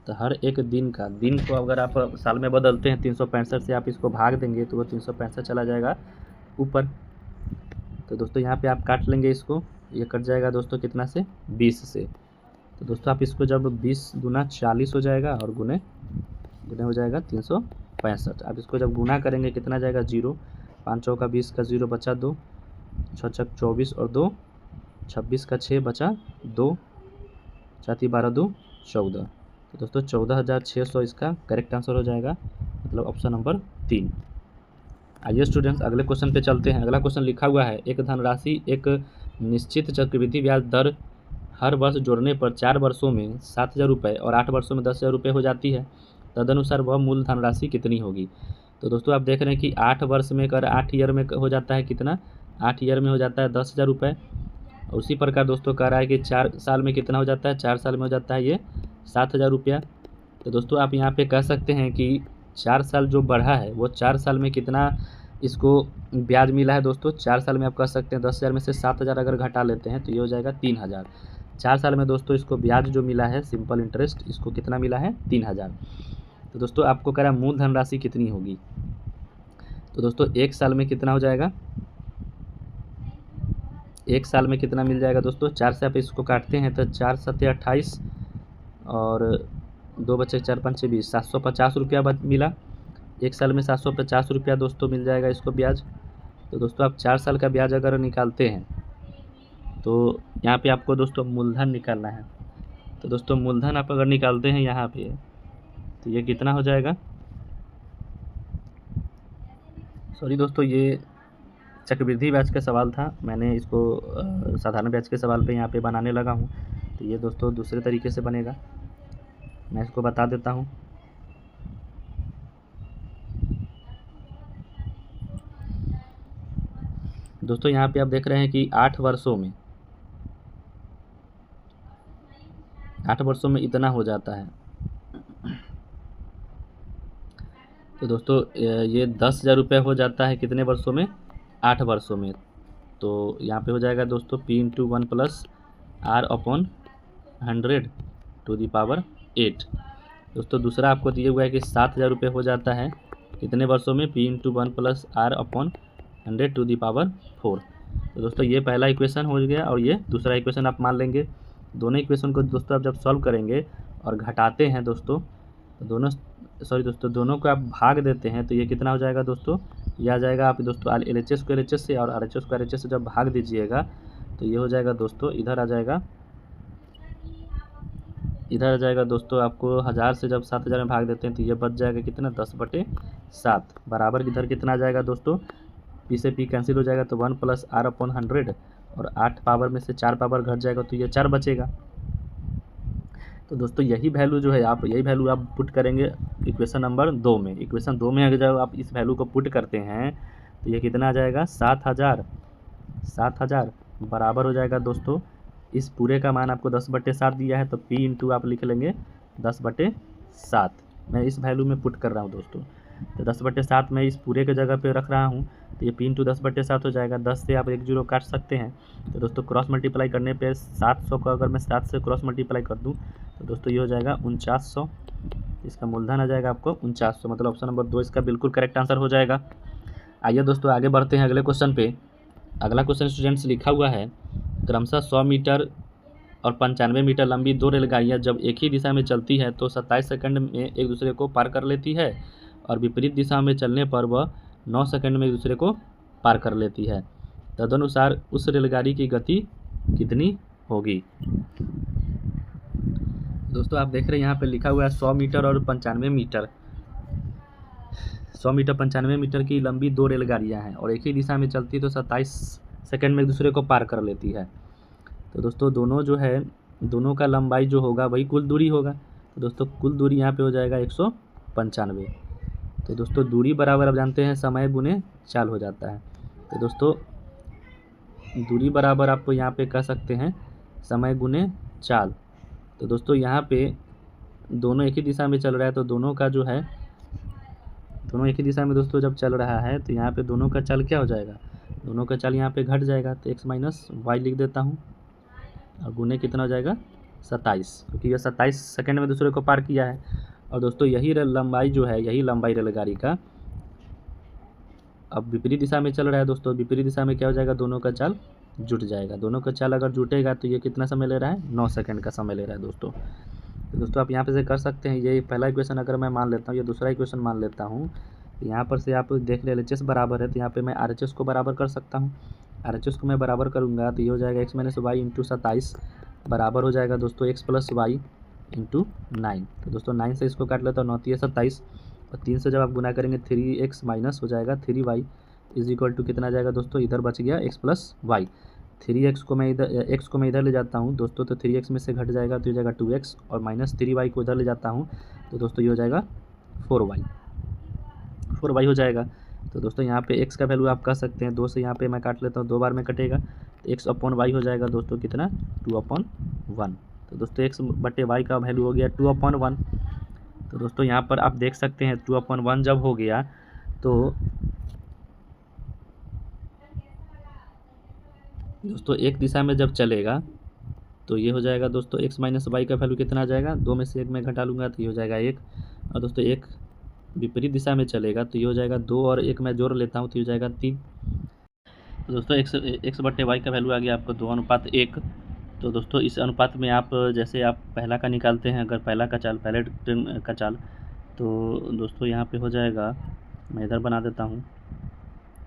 तो हर एक दिन का, दिन को अगर आप साल में बदलते हैं 365 से आप इसको भाग देंगे तो वो 365 चला जाएगा ऊपर। तो दोस्तों यहाँ पे आप काट लेंगे इसको, ये कट जाएगा दोस्तों कितना से 20 से। तो दोस्तों आप इसको जब 20 गुना 40 हो जाएगा और गुने हो जाएगा 365। आप इसको जब गुना करेंगे कितना जाएगा 0, 5 चौका 20 का 0 बचा 2, 6 छक 24 और 2 26 का 6 बचा 2, 4 12 2 14। तो दोस्तों 14,600 इसका करेक्ट आंसर हो जाएगा, मतलब ऑप्शन नंबर 3। आइए स्टूडेंट्स अगले क्वेश्चन पे चलते हैं। अगला क्वेश्चन लिखा हुआ है, एक धनराशि एक निश्चित चक्रवृद्धि ब्याज दर हर वर्ष जोड़ने पर 4 वर्षों में 7,000 रुपये और 8 वर्षों में 10,000 रुपये हो जाती है। तदनुसार वह मूल धनराशि कितनी होगी। तो दोस्तों आप देख रहे हैं कि 8 वर्ष में कर 8 ईयर में हो जाता है कितना, 8 ईयर में हो जाता है 10,000 रुपये। और उसी प्रकार दोस्तों कह रहा है कि 4 साल में कितना हो जाता है, 4 साल में हो जाता है ये 7,000 रुपया। तो दोस्तों आप यहाँ पे कह सकते हैं कि 4 साल जो बढ़ा है वो 4 साल में कितना इसको ब्याज मिला है। दोस्तों 4 साल में आप कह सकते हैं 10,000 में से 7,000 अगर घटा लेते हैं तो ये हो जाएगा 3,000। 4 साल में दोस्तों इसको ब्याज जो मिला है सिंपल इंटरेस्ट, इसको कितना मिला है 3,000। तो दोस्तों आपको कह रहा है मूल धनराशि कितनी होगी। तो दोस्तों 1 साल में कितना हो जाएगा, 1 साल में कितना मिल जाएगा दोस्तों, 4 से आप इसको काटते हैं तो 4 7 28 और 2 बचे 4 5 20, 750 रुपया मिला। 1 साल में 750 रुपया दोस्तों मिल जाएगा इसको ब्याज। तो दोस्तों आप 4 साल का ब्याज अगर निकालते हैं तो यहाँ पे आपको दोस्तों मूलधन निकालना है। तो दोस्तों मूलधन आप अगर निकालते हैं यहाँ पे तो ये कितना हो जाएगा, सॉरी दोस्तों ये चक्रवृद्धि ब्याज का सवाल था, मैंने इसको साधारण ब्याज के सवाल पे यहाँ पे बनाने लगा हूँ। तो ये दोस्तों दूसरे तरीके से बनेगा, मैं इसको बता देता हूँ। दोस्तों यहाँ पे आप देख रहे हैं कि 8 वर्षों में इतना हो जाता है। तो दोस्तों ये 10,000 रुपये हो जाता है कितने वर्षों में, 8 वर्षों में। तो यहाँ पे हो जाएगा दोस्तों P/1 + R/100⁴ दोस्तों दूसरा आपको दिया हुआ है कि 7,000 रुपये हो जाता है कितने वर्षों में, P/1 + R/100⁴। तो दोस्तों ये पहला इक्वेशन हो गया और ये दूसरा इक्वेशन आप मान लेंगे। दोनों इक्वेशन को दोस्तों आप जब सॉल्व करेंगे और घटाते हैं दोस्तों, दोनों को आप भाग देते हैं तो ये कितना हो जाएगा दोस्तों, ये आ जाएगा आप दोस्तों LHS को LHS से और RHS को RHS से जब भाग दीजिएगा तो ये हो जाएगा दोस्तों, इधर आ जाएगा दोस्तों आपको 1000 से जब 7,000 में भाग देते हैं तो ये बच जाएगा कितना, 10/7 बराबर इधर कितना आ जाएगा दोस्तों, P से P कैंसिल हो जाएगा तो 1 + R/100 और 8 पावर में से 4 पावर घट जाएगा तो ये 4 बचेगा। तो दोस्तों यही वैल्यू जो है यही वैल्यू आप पुट करेंगे इक्वेशन नंबर 2 में। इक्वेशन 2 में अगर जब आप इस वैल्यू को पुट करते हैं तो ये कितना आ जाएगा, 7,000 बराबर हो जाएगा दोस्तों, इस पूरे का मान आपको 10/7 दिया है तो P आप लिख लेंगे 10/7। मैं इस वैल्यू में पुट कर रहा हूँ दोस्तों, तो 10/7 मैं इस पूरे के जगह पे रख रहा हूँ तो ये P × 10/7 हो जाएगा। 10 से आप 1 0 काट सकते हैं। तो दोस्तों क्रॉस मल्टीप्लाई करने पे 700 को अगर मैं 7 से क्रॉस मल्टीप्लाई कर दूँ तो दोस्तों ये हो जाएगा 4900। इसका मूलधन आ जाएगा आपको 4900, मतलब ऑप्शन नंबर 2 इसका बिल्कुल करेक्ट आंसर हो जाएगा। आइए दोस्तों आगे बढ़ते हैं अगले क्वेश्चन पे। अगला क्वेश्चन स्टूडेंट्स लिखा हुआ है, क्रमशः 100 मीटर और 95 मीटर लंबी 2 रेलगाड़ियाँ जब एक ही दिशा में चलती है तो 27 सेकंड में एक दूसरे को पार कर लेती है और विपरीत दिशा में चलने पर वह 9 सेकंड में एक दूसरे को पार कर लेती है। तदनुसार उस रेलगाड़ी की गति कितनी होगी। दोस्तों आप देख रहे हैं यहाँ पे लिखा हुआ है 100 मीटर और 95 मीटर, 100 मीटर 95 मीटर की लंबी 2 रेलगाड़ियाँ हैं और एक ही दिशा में चलती है तो 27 सेकंड में एक दूसरे को पार कर लेती है। तो दोस्तों दोनों जो है, दोनों का लंबाई जो होगा वही कुल दूरी होगा। तो दोस्तों कुल दूरी यहाँ पे हो जाएगा 195। तो दोस्तों दूरी बराबर आप जानते हैं समय गुने चाल हो जाता है। तो दोस्तों दूरी बराबर आपको यहाँ पे कह सकते हैं समय गुने चाल। तो दोस्तों यहाँ पे दोनों एक ही दिशा में चल रहा है तो दोनों का जो है, दोनों एक ही दिशा में दोस्तों जब चल रहा है तो यहाँ पे दोनों का चाल क्या हो जाएगा, दोनों का चाल यहाँ पे घट जाएगा। तो x - y लिख देता हूँ और गुने कितना हो जाएगा 27, क्योंकि यह 27 सेकंड में दूसरे को पार किया है। और दोस्तों यही लंबाई जो है, यही लंबाई रेलगाड़ी का अब विपरीत दिशा में चल रहा है। दोस्तों विपरीत दिशा में क्या हो जाएगा, दोनों का चाल जुट जाएगा। दोनों का चाल अगर जुटेगा तो ये कितना समय ले रहा है, 9 सेकंड का समय ले रहा है दोस्तों। तो दोस्तों आप यहाँ पे से कर सकते हैं, ये पहला इक्वेशन अगर मैं मान लेता हूँ, ये दूसरा इक्वेशन मान लेता हूँ, तो यहाँ पर से आप देख ले LHS बराबर है तो यहाँ पे मैं RHS को बराबर कर सकता हूँ। RHS को मैं बराबर करूँगा तो ये हो जाएगा x माइनस वाई इंटू 27 बराबर हो जाएगा दोस्तों x प्लस वाई इंटू 9। तो दोस्तों 9 से इसको काट लेता हूँ, 9 × 27 और 3 से जब आप गुना करेंगे 3x माइनस हो जाएगा 3y इज इक्वल टू कितना जाएगा दोस्तों, इधर बच गया x प्लस वाई। 3x को मैं इधर ले जाता हूँ दोस्तों, तो 3x में से घट जाएगा तो ये जाएगा 2x और माइनस 3y को इधर ले जाता हूँ तो दोस्तों ये हो जाएगा 4y हो जाएगा। तो दोस्तों यहाँ पे x का वैल्यू आप कह सकते हैं 2 से यहाँ पे मैं काट लेता हूँ, 2 बार में कटेगा तो x अपॉन वाई हो जाएगा दोस्तों कितना 2/1। तो दोस्तों x बटे वाई का वैल्यू हो गया 2/1। तो दोस्तों यहाँ पर आप देख सकते हैं 2/1 जब हो गया तो दोस्तों एक दिशा में जब चलेगा तो ये हो जाएगा दोस्तों x माइनस वाई का वैल्यू कितना आ जाएगा, 2 में से 1 में घटा लूँगा तो ये हो जाएगा 1। और दोस्तों एक विपरीत दिशा में चलेगा तो ये हो जाएगा 2 और 1 मैं जोड़ लेता हूँ तो ये हो जाएगा 3। तो दोस्तों x बटे वाई का वैल्यू आ गया आपको 2:1। तो दोस्तों इस अनुपात में आप जैसे आप पहला का निकालते हैं, अगर पहले का चाल तो दोस्तों यहाँ पे हो जाएगा, मैं इधर बना देता हूँ।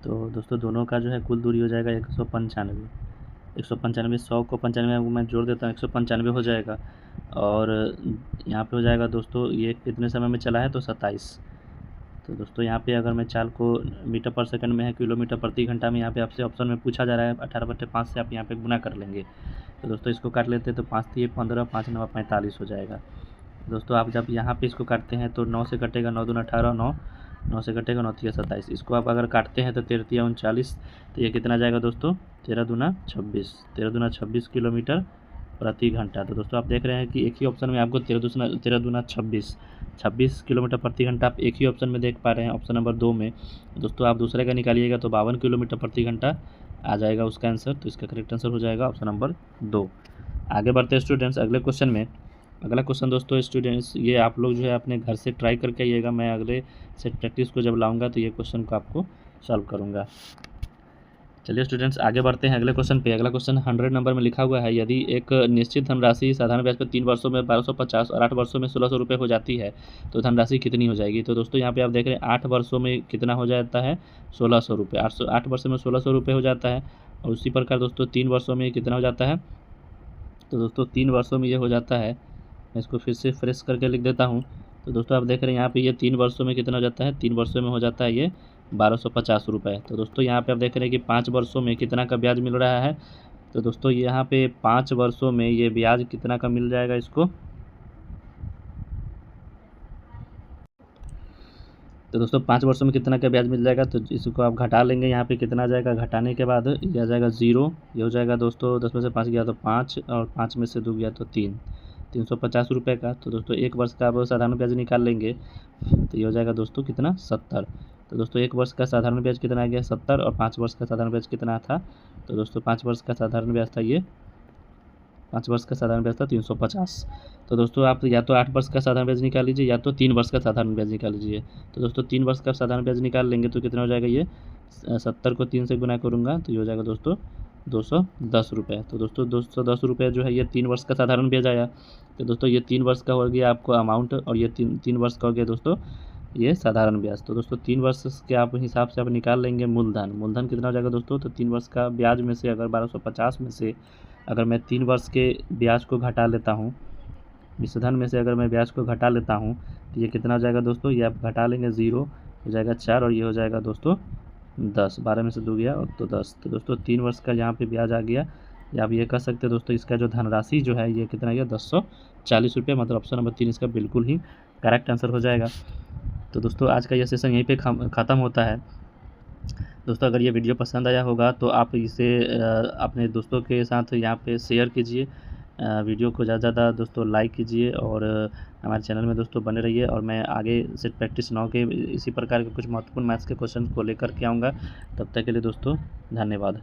तो दोस्तों दोनों का जो है कुल दूरी हो जाएगा 195। 195 100 को 95 मैं जोड़ देता हूँ 195 हो जाएगा। और यहाँ पे हो जाएगा दोस्तों ये कितने समय में चला है तो 27। तो दोस्तों यहाँ पे अगर मैं चाल को मीटर पर सेकंड में है, किलोमीटर प्रति घंटा में यहाँ पे आपसे ऑप्शन में पूछा जा रहा है, 18/5 से आप यहाँ पे गुना कर लेंगे। तो दोस्तों इसको काट लेते हैं तो 5 × 3 = 15, 5 × 9 = 45 हो जाएगा। दोस्तों आप जब यहाँ पे इसको काटते हैं तो 9 से कटेगा 9 दूना 18, 9 से कटेगा 9 × 3 = 27। इसको आप अगर काटते हैं तो 13 × 3 = 39। तो ये कितना जाएगा दोस्तों 13 दूना 26 किलोमीटर प्रति घंटा। तो दोस्तों आप देख रहे हैं कि एक ही ऑप्शन में आपको 13 दूना 26 किलोमीटर प्रति घंटा आप एक ही ऑप्शन में देख पा रहे हैं, ऑप्शन नंबर 2 में। दोस्तों आप दूसरे का निकालिएगा तो 52 किलोमीटर प्रति घंटा आ जाएगा उसका आंसर। तो इसका करेक्ट आंसर हो जाएगा ऑप्शन नंबर 2। आगे बढ़ते हैं स्टूडेंट्स अगले क्वेश्चन में। अगला क्वेश्चन दोस्तों स्टूडेंट्स ये आप लोग जो है अपने घर से ट्राई करके आइएगा, मैं अगले सेट प्रैक्टिस को जब लाऊंगा तो ये क्वेश्चन को आपको सॉल्व करूंगा। चलिए स्टूडेंट्स आगे बढ़ते हैं अगले क्वेश्चन पे। अगला क्वेश्चन 100 नंबर में लिखा हुआ है, यदि एक निश्चित धनराशि साधारण ब्याज पर 3 वर्षों में 1250 और 8 वर्षों में 1600 रुपये हो जाती है तो धनराशि कितनी हो जाएगी। तो दोस्तों यहाँ पे आप देख रहे हैं 8 वर्षों में कितना हो जाता है 1600 रुपये, 8 वर्षों में 1600 रुपये हो जाता है। और उसी प्रकार दोस्तों 3 वर्षों में कितना हो जाता है, तो दोस्तों 3 वर्षों में ये हो जाता है, मैं इसको फिर से फ्रेश करके लिख देता हूँ। तो दोस्तों आप देख रहे हैं यहाँ पे ये 3 वर्षों में कितना हो जाता है, 3 वर्षों में हो जाता है ये 1250 रुपये। तो दोस्तों यहाँ पे आप देख रहे हैं कि 5 वर्षों में कितना का ब्याज मिल रहा है। तो दोस्तों यहाँ पे 5 वर्षों में ये ब्याज कितना का मिल जाएगा इसको, तो दोस्तों 5 वर्षों में कितना का ब्याज मिल जाएगा, तो इसको आप घटा लेंगे। यहाँ पे कितना आ जाएगा, घटाने के बाद ये आ जाएगा 0। ये हो जाएगा दोस्तों 10 में से 5 गया तो 5 और 5 में से 2 गया तो 3, 350 रुपये का। तो दोस्तों 1 वर्ष का आप साधारण ब्याज निकाल लेंगे तो ये हो जाएगा दोस्तों कितना 70। तो दोस्तों 1 वर्ष का साधारण ब्याज कितना आ गया 70 और 5 वर्ष का साधारण ब्याज कितना था, तो दोस्तों 5 वर्ष का साधारण ब्याज था ये 5 वर्ष का साधारण ब्याज था 350। तो दोस्तों आप या तो 8 वर्ष का साधारण ब्याज निकाल लीजिए या तो 3 वर्ष का साधारण ब्याज निकाल लीजिए। तो दोस्तों 3 वर्ष का साधारण ब्याज निकाल लेंगे तो कितना हो जाएगा, ये 70 को 3 से गुना करूँगा तो ये हो जाएगा दोस्तों 210 रुपये। तो दोस्तों 210 रुपये जो है ये 3 वर्ष का साधारण ब्याज आया। तो दोस्तों ये 3 वर्ष का हो गया आपको अमाउंट और ये तीन वर्ष का हो गया दोस्तों ये साधारण ब्याज। तो दोस्तों 3 वर्ष के आप हिसाब से आप निकाल लेंगे मूलधन कितना हो जाएगा दोस्तों, तो 3 वर्ष का ब्याज में से अगर 1250 में से अगर मैं 3 वर्ष के ब्याज को घटा लेता हूँ, मिश्रधन में से अगर मैं ब्याज को घटा लेता हूँ तो ये कितना हो जाएगा दोस्तों, ये आप घटा लेंगे 0 हो जाएगा 4 और ये हो जाएगा दोस्तों 10, 12 में से 2 गया और तो 10। तो दोस्तों 3 वर्ष का यहाँ पे ब्याज आ गया, या आप ये कह सकते हैं दोस्तों इसका जो धनराशि जो है ये कितना गया 1040 रुपये, मतलब ऑप्शन नंबर 3 इसका बिल्कुल ही करेक्ट आंसर हो जाएगा। तो दोस्तों आज का ये सेशन यहीं पे ख़त्म होता है। दोस्तों अगर ये वीडियो पसंद आया होगा तो आप इसे अपने दोस्तों के साथ यहाँ पे शेयर कीजिए, वीडियो को ज़्यादा से ज़्यादा दोस्तों लाइक कीजिए और हमारे चैनल में दोस्तों बने रहिए। और मैं आगे सेट प्रैक्टिस 9 के इसी प्रकार के कुछ महत्वपूर्ण मैथ्स के क्वेश्चन को लेकर के आऊँगा। तब तक के लिए दोस्तों धन्यवाद।